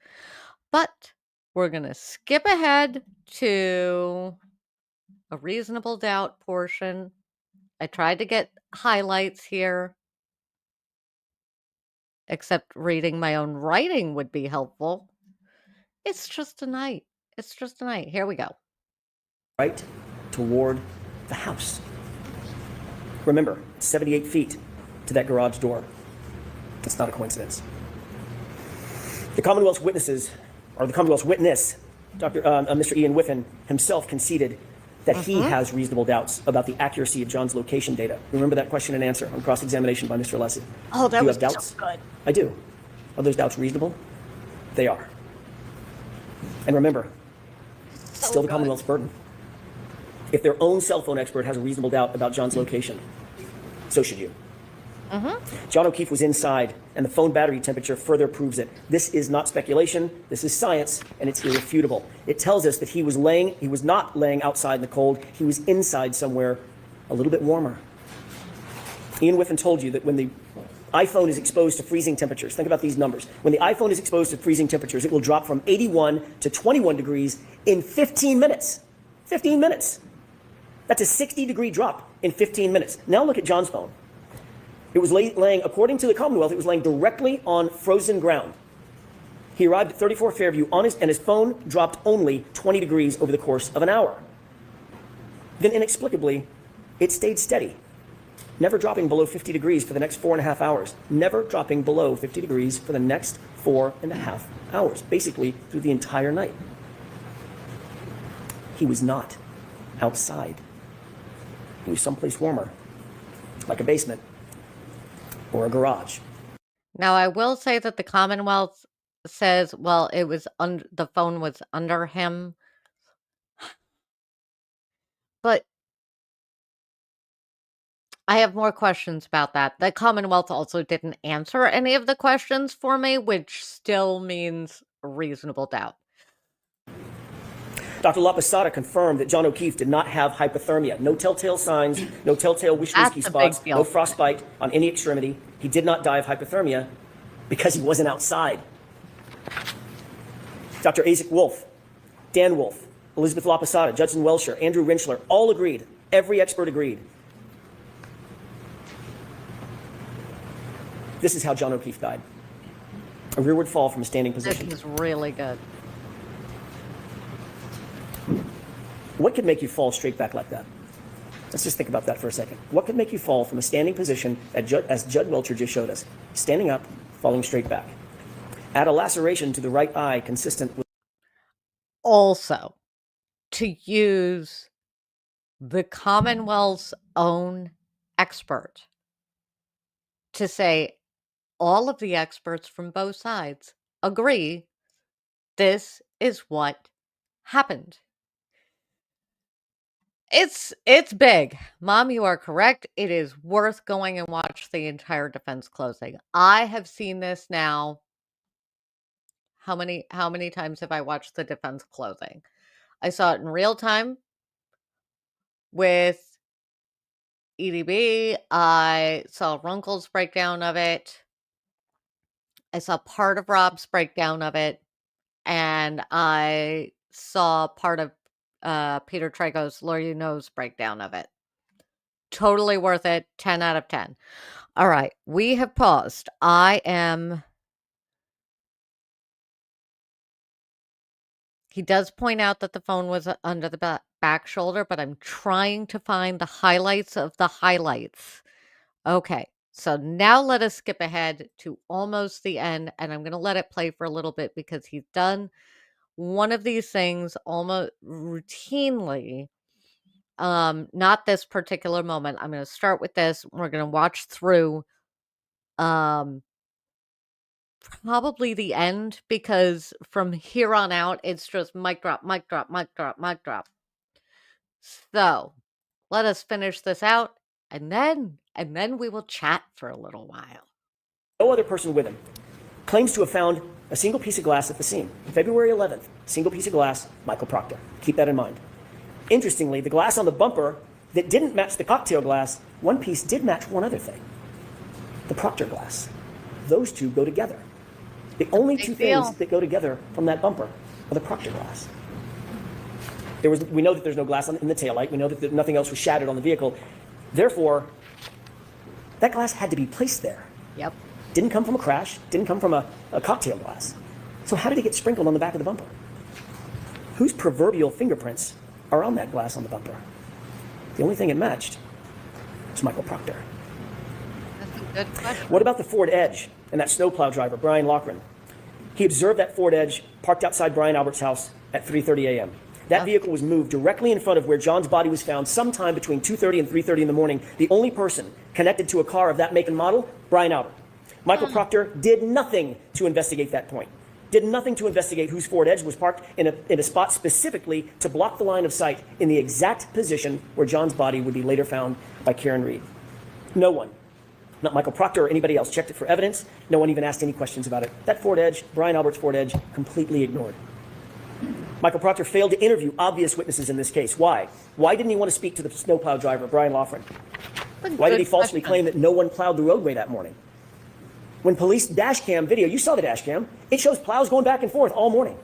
But we're going to skip ahead to a reasonable doubt portion. I tried to get highlights here. Except reading my own writing would be helpful. It's just a night. It's just a night. Here we go. Right toward the house. Remember, 78 feet to that garage door. It's not a coincidence. The Commonwealth's witnesses, or the Commonwealth's witness, Mr. Ian Whiffen himself conceded that he has reasonable doubts about the accuracy of John's location data. Remember that question and answer on cross-examination by Mr. Alessi. Oh, that Do you was have doubts? so good. I do. Are those doubts reasonable? They are. And remember, it's still the good. Commonwealth's burden. If their own cell phone expert has a reasonable doubt about John's location, so should you. John O'Keefe was inside, and the phone battery temperature further proves it. This is not speculation, this is science, and it's irrefutable. It tells us that he was not laying outside in the cold, he was inside somewhere a little bit warmer. Ian Whiffen told you that when the iPhone is exposed to freezing temperatures, think about these numbers. When the iPhone is exposed to freezing temperatures, it will drop from 81 to 21 degrees in 15 minutes. 15 minutes. That's a 60-degree drop in 15 minutes. Now look at John's phone. It was laying, according to the Commonwealth, it was laying directly on frozen ground. He arrived at 34 Fairview and his phone dropped only 20 degrees over the course of an hour. Then inexplicably, It stayed steady, never dropping below 50 degrees for the next 4.5 hours. Never dropping below 50 degrees for the next 4.5 hours, basically through the entire night. He was not outside. He was someplace warmer, like a basement or a garage. Now, I will say that the Commonwealth says, well, it was the phone was under him. But I have more questions about that. The Commonwealth also didn't answer any of the questions for me, which still means reasonable doubt. Dr. LaPosada confirmed that John O'Keefe did not have hypothermia. No telltale signs, no telltale whiskey spots, no frostbite on any extremity. He did not die of hypothermia because he wasn't outside. Dr. Isaac Wolf, Dan Wolf, Elizabeth LaPosada, Judson Welcher, Andrew Rinchler, all agreed. Every expert agreed. This is how John O'Keefe died. A rearward fall from a standing position. This is really good. What could make you fall straight back like that? Let's just think about that for a second. What could make you fall from a standing position, as Judd Welcher just showed us? Standing up, falling straight back. Add a laceration to the right eye consistent with... Also, to use the Commonwealth's own expert to say all of the experts from both sides agree this is what happened. It's big. Mom, you are correct. It is worth going and watch the entire defense closing. I have seen this now. How many times have I watched the defense closing? I saw it in real time with EDB. I saw Runkle's breakdown of it. I saw part of Rob's breakdown of it. And I saw part of Peter Trego's Lord You Know's breakdown of it. Totally worth it. 10 out of 10. All right. We have paused. He does point out that the phone was under the back shoulder, but I'm trying to find the highlights of the highlights. Okay. So now let us skip ahead to almost the end, and I'm going to let it play for a little bit because he's done one of these things almost routinely. Not this particular moment. I'm going to start with this. We're going to watch through probably the end, because from here on out, it's just mic drop, mic drop, mic drop, mic drop. So let us finish this out, and then we will chat for a little while. No other person with him. Claims to have found a single piece of glass at the scene. February 11th, single piece of glass, Michael Proctor. Keep that in mind. Interestingly, the glass on the bumper that didn't match the cocktail glass, one piece did match one other thing. The Proctor glass. Those two go together. The only two things that go together from that bumper are the Proctor glass. We know that there's no glass in the taillight. We know that nothing else was shattered on the vehicle. Therefore, that glass had to be placed there. Yep. Didn't come from a crash, didn't come from a cocktail glass. So how did it get sprinkled on the back of the bumper? Whose proverbial fingerprints are on that glass on the bumper? The only thing it matched was Michael Proctor. That's a good question. What about the Ford Edge and that snowplow driver, Brian Loughran? He observed that Ford Edge parked outside Brian Albert's house at 3:30 a.m. That vehicle was moved directly in front of where John's body was found sometime between 2:30 and 3:30 in the morning. The only person connected to a car of that make and model, Brian Albert. Michael Proctor did nothing to investigate that point. Did nothing to investigate whose Ford Edge was parked in a spot specifically to block the line of sight in the exact position where John's body would be later found by Karen Reed. No one, not Michael Proctor or anybody else, checked it for evidence. No one even asked any questions about it. That Ford Edge, Brian Albert's Ford Edge, completely ignored. Michael Proctor failed to interview obvious witnesses in this case. Why? Why didn't he want to speak to the snowplow driver, Brian Loughran? Why did he falsely claim that no one plowed the roadway that morning? When police dash cam video, you saw the dash cam, it shows plows going back and forth all morning.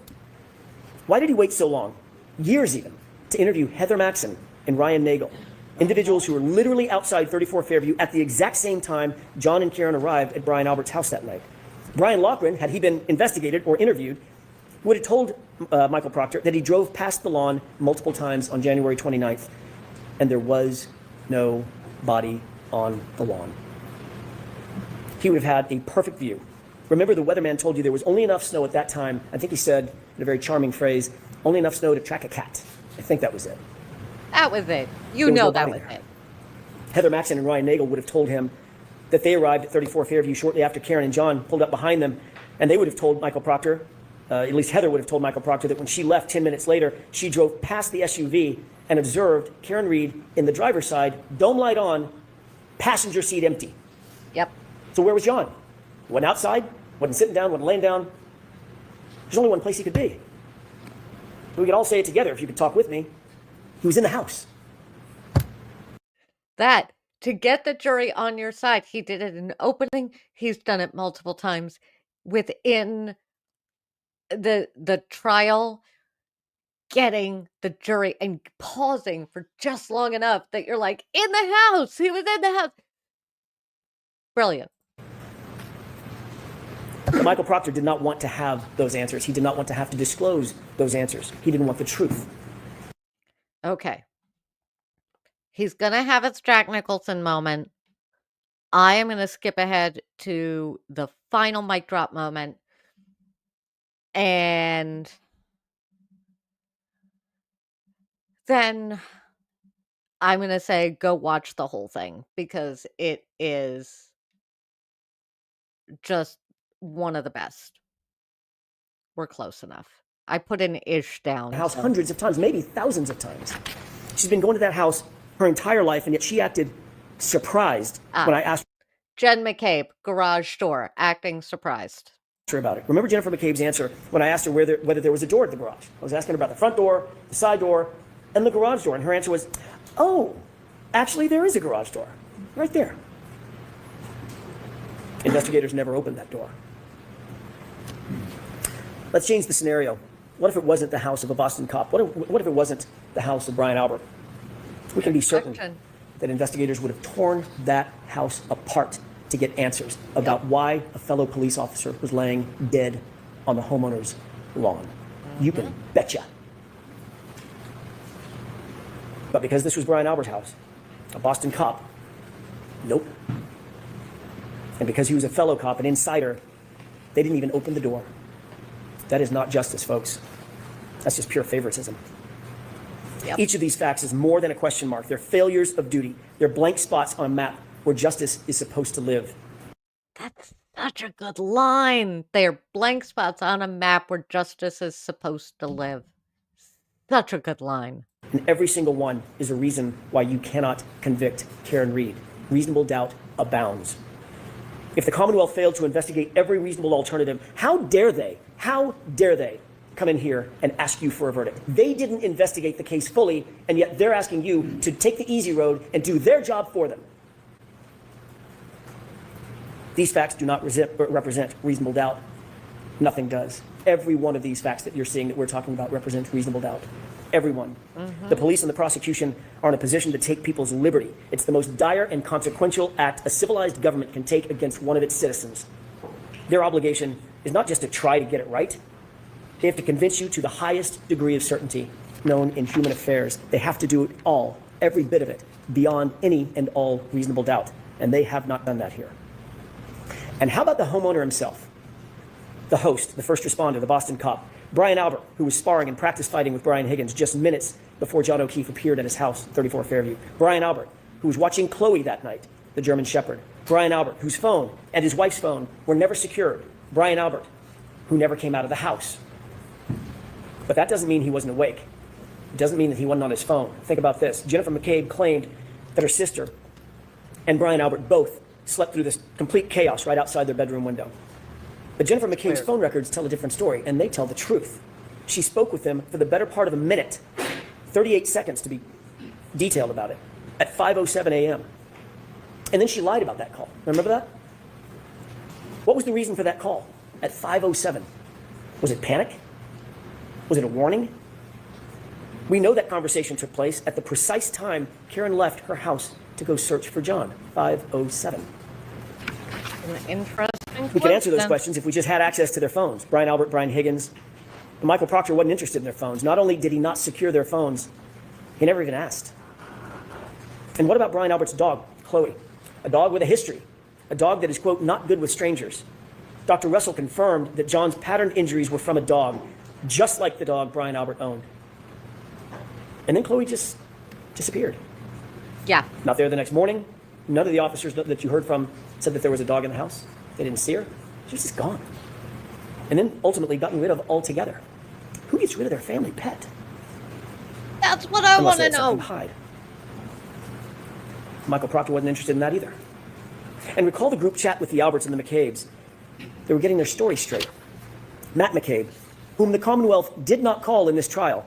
Why did he wait so long, years even, to interview Heather Maxson and Ryan Nagel, individuals who were literally outside 34 Fairview at the exact same time John and Karen arrived at Brian Albert's house that night? Brian Loughran, had he been investigated or interviewed, would have told Michael Proctor that he drove past the lawn multiple times on January 29th, and there was no body on the lawn. He would have had a perfect view. Remember, the weatherman told you there was only enough snow at that time. I think he said, in a very charming phrase, only enough snow to track a cat. I think that was it. That was it. You There was know no that body was there. it. Heather Maxon and Ryan Nagel would have told him that they arrived at 34 Fairview shortly after Karen and John pulled up behind them, and they would have told Michael Proctor, at least Heather would have told Michael Proctor, that when she left 10 minutes later, she drove past the SUV and observed Karen Reed in the driver's side, dome light on, passenger seat empty. Yep. So where was John? Wasn't outside, wasn't sitting down, wasn't laying down. There's only one place he could be. We could all say it together if you could talk with me. He was in the house. That, to get the jury on your side, he did it in opening. He's done it multiple times within the trial, getting the jury and pausing for just long enough that you're like, in the house. He was in the house. Brilliant. But Michael Proctor did not want to have those answers. He did not want to have to disclose those answers. He didn't want the truth. Okay. He's going to have his Jack Nicholson moment. I am going to skip ahead to the final mic drop moment. And then I'm going to say go watch the whole thing because it is just one of the best. We're close enough. I put an ish down. The house hundreds of times, maybe thousands of times. She's been going to that house her entire life, and yet she acted surprised when I asked Jen McCabe, garage door, acting surprised. her about it. Remember Jennifer McCabe's answer when I asked her whether there was a door at the garage? I was asking her about the front door, the side door, and the garage door, and her answer was, oh, actually there is a garage door, right there. Investigators never opened that door. Let's change the scenario. What if it wasn't the house of a Boston cop? What if it wasn't the house of Brian Albert? We can be certain that investigators would have torn that house apart to get answers about why a fellow police officer was laying dead on the homeowner's lawn. You can betcha. But because this was Brian Albert's house, a Boston cop, nope. And because he was a fellow cop, an insider, they didn't even open the door. That is not justice, folks. That's just pure favoritism. Yep. Each of these facts is more than a question mark. They're failures of duty. They're blank spots on a map where justice is supposed to live. That's such a good line. They're blank spots on a map where justice is supposed to live. Such a good line. And every single one is a reason why you cannot convict Karen Reed. Reasonable doubt abounds. If the Commonwealth failed to investigate every reasonable alternative, how dare they come in here and ask you for a verdict? They didn't investigate the case fully, and yet they're asking you to take the easy road and do their job for them. These facts do not represent reasonable doubt. Nothing does. Every one of these facts that you're seeing that we're talking about represents reasonable doubt. Everyone. Mm-hmm. The police and the prosecution are in a position to take people's liberty. It's the most dire and consequential act a civilized government can take against one of its citizens. Their obligation is not just to try to get it right. They have to convince you to the highest degree of certainty known in human affairs. They have to do it all, every bit of it, beyond any and all reasonable doubt. And they have not done that here. And how about the homeowner himself? The host, the first responder, the Boston cop, Brian Albert, who was sparring and practice fighting with Brian Higgins just minutes before John O'Keefe appeared at his house, 34 Fairview. Brian Albert, who was watching Chloe that night, the German Shepherd. Brian Albert, whose phone and his wife's phone were never secured. Brian Albert, who never came out of the house. But that doesn't mean he wasn't awake. It doesn't mean that he wasn't on his phone. Think about this. Jennifer McCabe claimed that her sister and Brian Albert both slept through this complete chaos right outside their bedroom window. But Jennifer McCabe's phone records tell a different story, and they tell the truth. She spoke with him for the better part of a minute, 38 seconds to be detailed about it, at 5:07 a.m. And then she lied about that call. Remember that? What was the reason for that call at 5:07? Was it panic? Was it a warning? We know that conversation took place at the precise time Karen left her house to go search for John, 5:07. An interesting We could answer those questions if we just had access to their phones. Brian Albert, Brian Higgins. But Michael Proctor wasn't interested in their phones. Not only did he not secure their phones, he never even asked. And what about Brian Albert's dog, Chloe? A dog with a history, a dog that is, quote, not good with strangers. Dr. Russell confirmed that John's patterned injuries were from a dog, just like the dog Brian Albert owned. And then Chloe just disappeared. Yeah. Not there the next morning. None of the officers that you heard from said that there was a dog in the house. They didn't see her. She was just gone. And then ultimately gotten rid of altogether. Who gets rid of their family pet? That's what I want to know. Hide. Michael Proctor wasn't interested in that either. And recall the group chat with the Alberts and the McCabe's. They were getting their story straight. Matt McCabe, whom the Commonwealth did not call in this trial,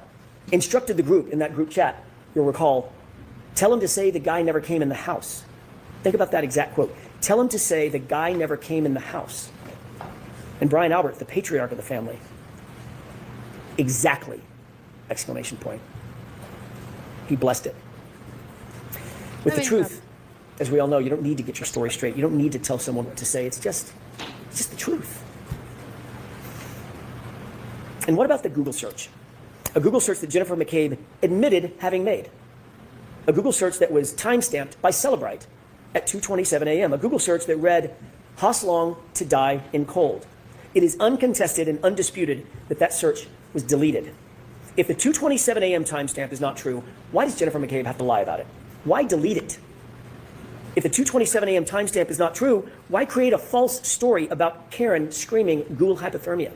instructed the group in that group chat, you'll recall, tell him to say the guy never came in the house. Think about that exact quote. Tell him to say the guy never came in the house. And Brian Albert, the patriarch of the family, exactly, exclamation point. He blessed it. With the truth, as we all know, you don't need to get your story straight. You don't need to tell someone what to say. It's just the truth. And what about the Google search? A Google search that Jennifer McCabe admitted having made. A Google search that was time-stamped by Celebrite at 2:27 a.m. A Google search that read, Haas Long to die in cold. It is uncontested and undisputed that that search was deleted. If the 2:27 a.m. timestamp is not true, why does Jennifer McCabe have to lie about it? Why delete it? If the 2:27 a.m. timestamp is not true, why create a false story about Karen screaming Google hypothermia?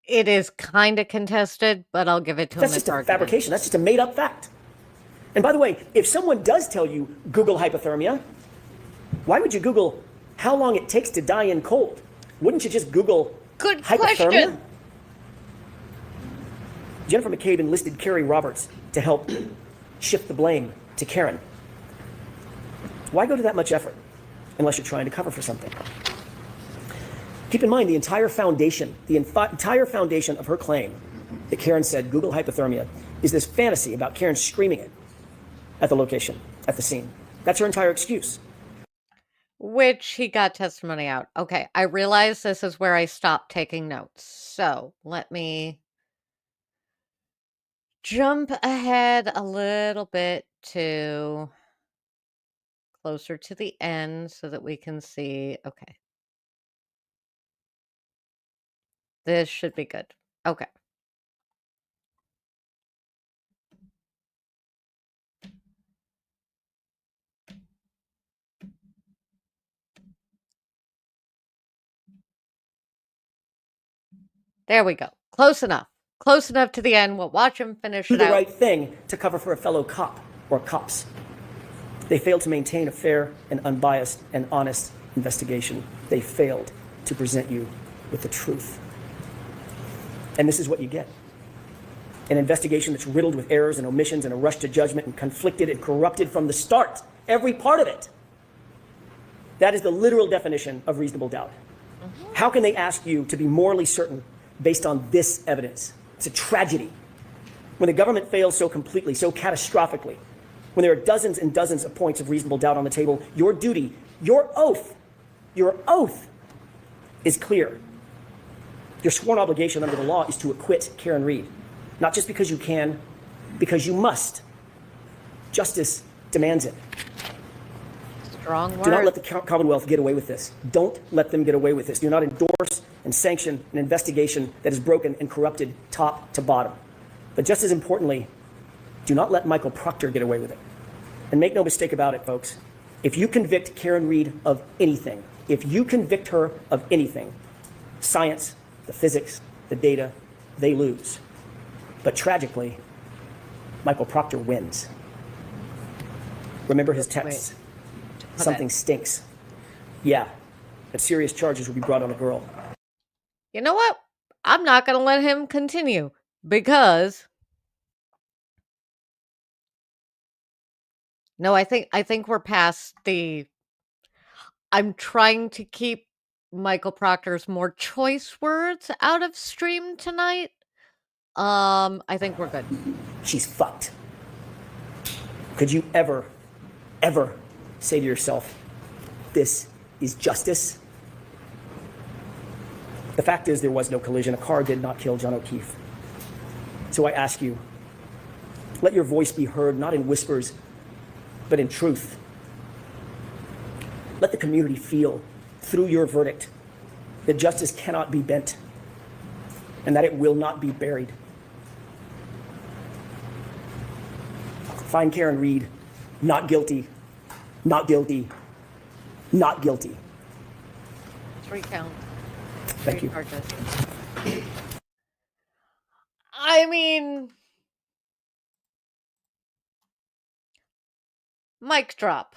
It is kind of contested, but I'll give it to him. That's just a fabrication. That's just a made-up fact. And by the way, if someone does tell you Google hypothermia, why would you Google how long it takes to die in cold? Wouldn't you just Google Good hypothermia? question. Jennifer McCabe enlisted Carrie Roberts to help shift the blame to Karen. Why go to that much effort unless you're trying to cover for something? Keep in mind the entire foundation of her claim that Karen said Google hypothermia is this fantasy about Karen screaming it at the location, at the scene. That's her entire excuse. Which he got testimony out. Okay, I realize this is where I stopped taking notes. So let me jump ahead a little bit to closer to the end so that we can see. Okay. This should be good. Okay. There we go. Close enough. Close enough to the end. We'll watch him finish Do it the out. right thing to cover for a fellow cop or cops. They failed to maintain a fair and unbiased and honest investigation. They failed to present you with the truth. And this is what you get. An investigation that's riddled with errors and omissions and a rush to judgment and conflicted and corrupted from the start. Every part of it. That is the literal definition of reasonable doubt. How can they ask you to be morally certain based on this evidence? It's a tragedy. When the government fails so completely, so catastrophically, when there are dozens and dozens of points of reasonable doubt on the table, your duty, your oath is clear. Your sworn obligation under the law is to acquit Karen Read. Not just because you can, because you must. Justice demands it. Strong word. Do not let the Commonwealth get away with this. Don't let them get away with this. Do not endorse and sanction an investigation that is broken and corrupted top to bottom. But just as importantly, do not let Michael Proctor get away with it. And make no mistake about it, folks. If you convict Karen Read of anything, if you convict her of anything, science, the physics, the data, they lose. But tragically, Michael Proctor wins. Remember his texts. Something stinks. Yeah, but serious charges will be brought on the girl. You know what? I'm not going to let him continue because no, I think we're past the I'm trying to keep Michael Proctor's more choice words out of stream tonight. I think we're good. She's fucked. Could you ever say to yourself, this is justice? The fact is there was no collision. A car did not kill John O'Keefe. So I ask you, let your voice be heard, not in whispers, but in truth. Let the community feel through your verdict that justice cannot be bent and that it will not be buried. Find Karen Reed not guilty, not guilty, not guilty. 3 counts. Thank 3 you. charges. I mean, mic drop,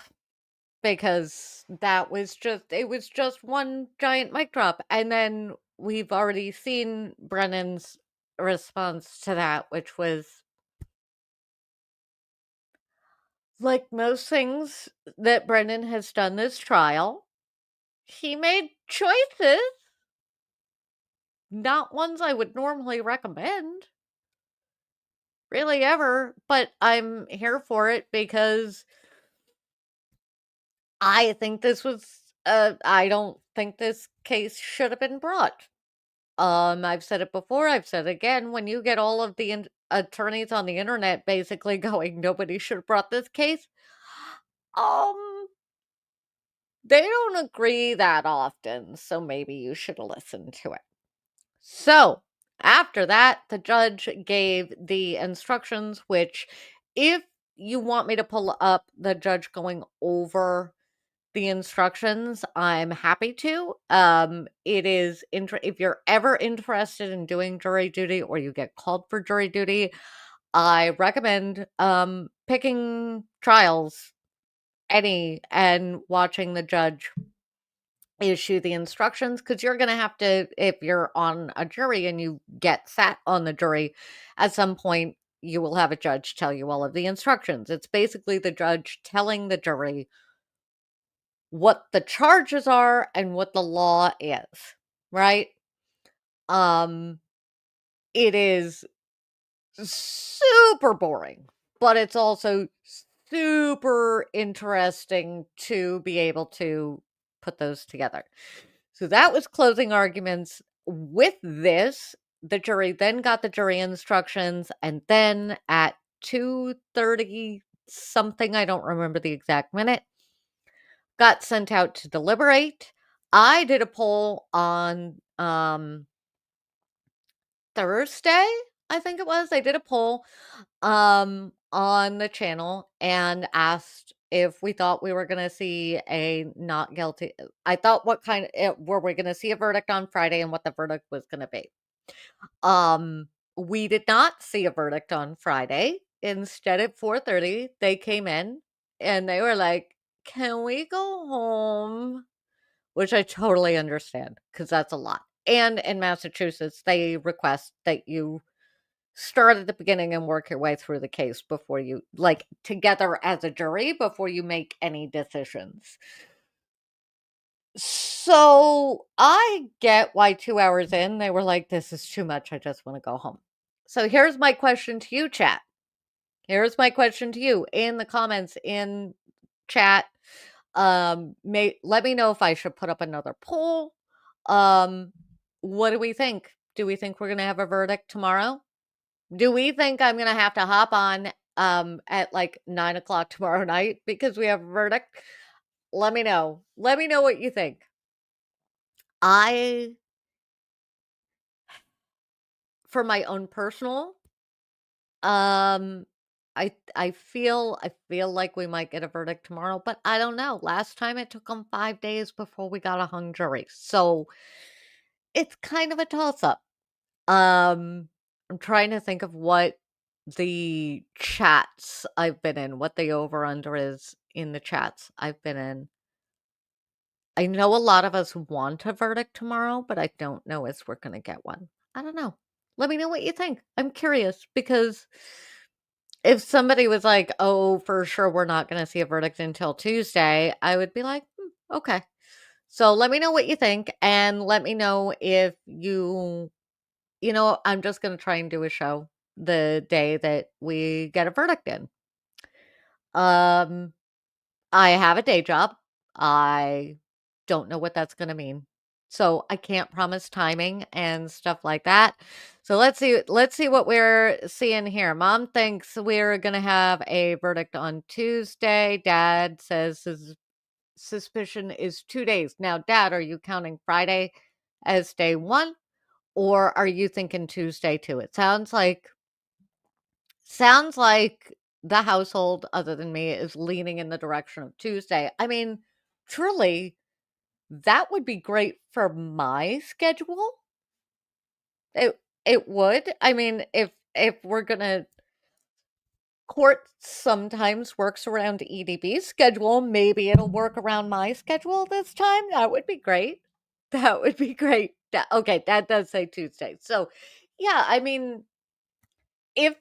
because it was just one giant mic drop. And then we've already seen Brennan's response to that, which was, like most things that Brennan has done this trial, he made choices, not ones I would normally recommend, really ever, but I'm here for it because I think this was, I don't think this case should have been brought. I've said it before, I've said it again, when you get all of the attorneys on the internet basically going, nobody should have brought this case, um, they don't agree that often, so maybe you should listen to it. So, after that, the judge gave the instructions, which, if you want me to pull up the judge going over the instructions, I'm happy to. It is if you're ever interested in doing jury duty or you get called for jury duty, I recommend picking trials and watching the judge issue the instructions, because you're going to have to, if you're on a jury and you get sat on the jury, at some point you will have a judge tell you all of the instructions. It's basically the judge telling the jury what the charges are and what the law is, right? Um, it is super boring, but it's also super interesting to be able to put those together. So that was closing arguments. With this, the jury then got the jury instructions, and then at 2:30 something, I don't remember the exact minute, got sent out to deliberate. I did a poll on Thursday, I think it was. I did a poll on the channel and asked if we thought we were going to see a not guilty. I thought what kind of were we going to see a verdict on Friday and what the verdict was going to be. We did not see a verdict on Friday. Instead, at 4:30 they came in and they were like, "Can we go home?" Which I totally understand, because that's a lot. And in Massachusetts, they request that you start at the beginning and work your way through the case before you, like, together as a jury, before you make any decisions. So I get why 2 hours in, they were like, "This is too much. I just want to go home." So here's my question to you, chat. Here's my question to you in the comments in chat. Let me know if I should put up another poll. What do we think? Do we think we're gonna have a verdict tomorrow? Do we think I'm gonna have to hop on at like 9 o'clock tomorrow night because we have a verdict? Let me know. Let me know what you think. I, for my own personal, um, I feel like we might get a verdict tomorrow, but I don't know. Last time it took them 5 days before we got a hung jury, so it's kind of a toss up. I'm trying to think of what the chats I've been in, what the over under is in the chats I've been in. I know a lot of us want a verdict tomorrow, but I don't know if we're going to get one. I don't know. Let me know what you think. I'm curious, because if somebody was like, "Oh, for sure we're not going to see a verdict until Tuesday," I would be like, okay. So let me know what you think, and let me know if I'm just going to try and do a show the day that we get a verdict in. Um, I have a day job. I don't know what that's going to mean. So I can't promise timing and stuff like that. So let's see what we're seeing here. Mom thinks we're going to have a verdict on Tuesday. Dad says his suspicion is 2 days. Now, Dad, are you counting Friday as day 1 or are you thinking Tuesday too? It sounds like the household other than me is leaning in the direction of Tuesday. I mean, truly that would be great for my schedule. It would. I mean, if we're gonna court sometimes works around EDB's schedule, maybe it'll work around my schedule this time. That would be great. That would be great. Okay, that does say Tuesday. So, yeah, I mean, if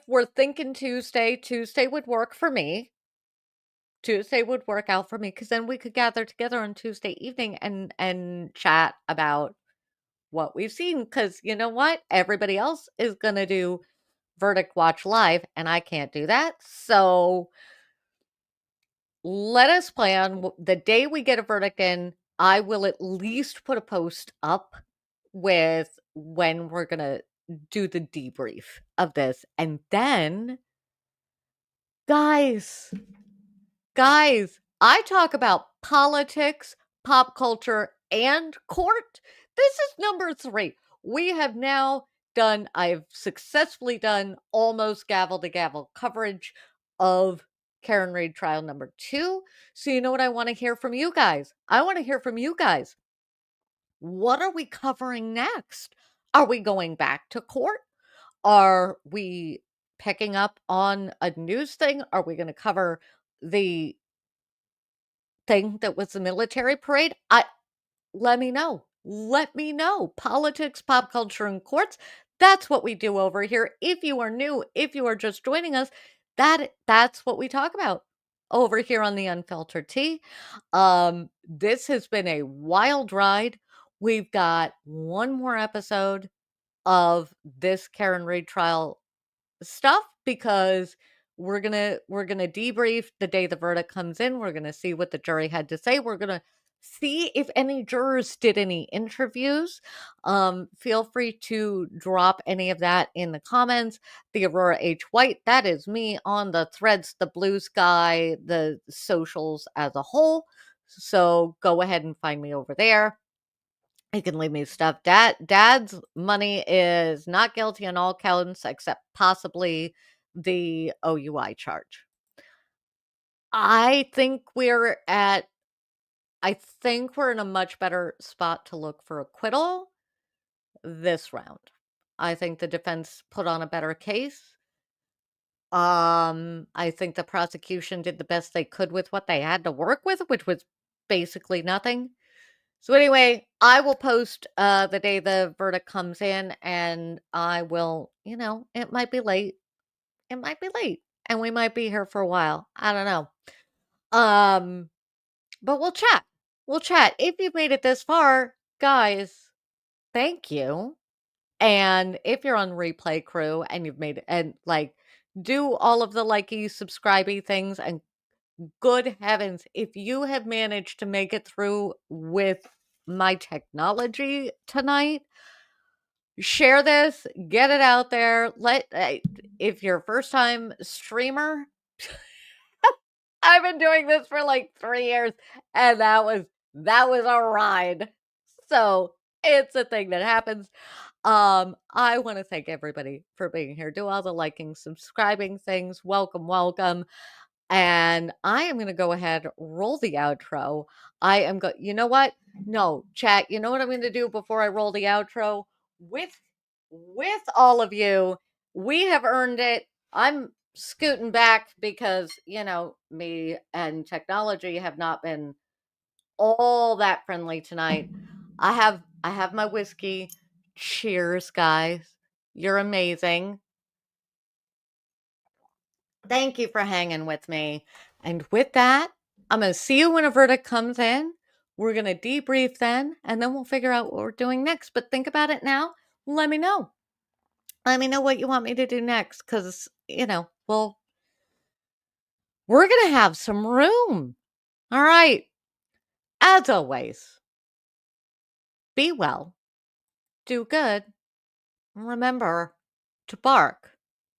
we're thinking Tuesday would work for me. Tuesday would work out for me because then we could gather together on Tuesday evening and chat about what we've seen. Because you know what? Everybody else is gonna do Verdict Watch Live, and I can't do that. So let us plan the day we get a verdict in. I will at least put a post up with when we're gonna do the debrief of this. And then, guys, I talk about politics, pop culture, and court. This is number 3. We have now I've successfully done almost gavel to gavel coverage of Karen Reid trial number 2. So, you know what I want to hear from you guys? I want to hear from you guys. What are we covering next? Are we going back to court? Are we picking up on a news thing? Are we going to cover the thing that was the military parade? Let me know. Let me know. Politics, pop culture, and courts. That's what we do over here. If you are new, if you are just joining us, that's what we talk about over here on the Unfiltered Tea. This has been a wild ride. We've got one more episode of this Karen Reid trial stuff because we're gonna debrief the day the verdict comes in. We're gonna see what the jury had to say. We're gonna see if any jurors did any interviews. Feel free to drop any of that in the comments. The Aurora H. White, that is me on the threads, the BlueSky, the socials as a whole. So go ahead and find me over there. You can leave me stuff. Dad's money is not guilty on all counts except possibly the OUI charge. I think we're in a much better spot to look for acquittal this round. I think the defense put on a better case. I think the prosecution did the best they could with what they had to work with, which was basically nothing. So anyway, I will post the day the verdict comes in and I will, it might be late. It might be late and we might be here for a while. I don't know. But we'll chat. We'll chat. If you've made it this far, guys, thank you. And if you're on Replay Crew and you've made it and do all of the likey, subscribey things and good heavens, if you have managed to make it through with my technology tonight, share this, get it out there. If you're a first time streamer, I've been doing this for like 3 years and that was a ride. So, it's a thing that happens. I want to thank everybody for being here. Do all the liking, subscribing things. Welcome, welcome. And I am going to go ahead, roll the outro. You know what? No, chat, you know what I'm going to do before I roll the outro? With all of you, we have earned it. I'm scooting back because, me and technology have not been all that friendly tonight. I have my whiskey. Cheers, guys. You're amazing. Thank you for hanging with me. And with that, I'm going to see you when a verdict comes in. We're going to debrief then, and then we'll figure out what we're doing next. But think about it now. Let me know. Let me know what you want me to do next because, we're going to have some room. All right. As always, be well, do good, and remember to bark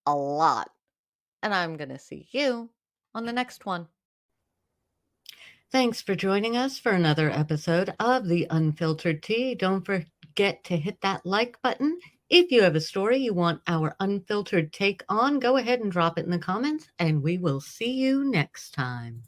a lot. And I'm going to see you on the next one. Thanks for joining us for another episode of The Unfiltered Tea. Don't forget to hit that like button. If you have a story you want our unfiltered take on, go ahead and drop it in the comments, and we will see you next time.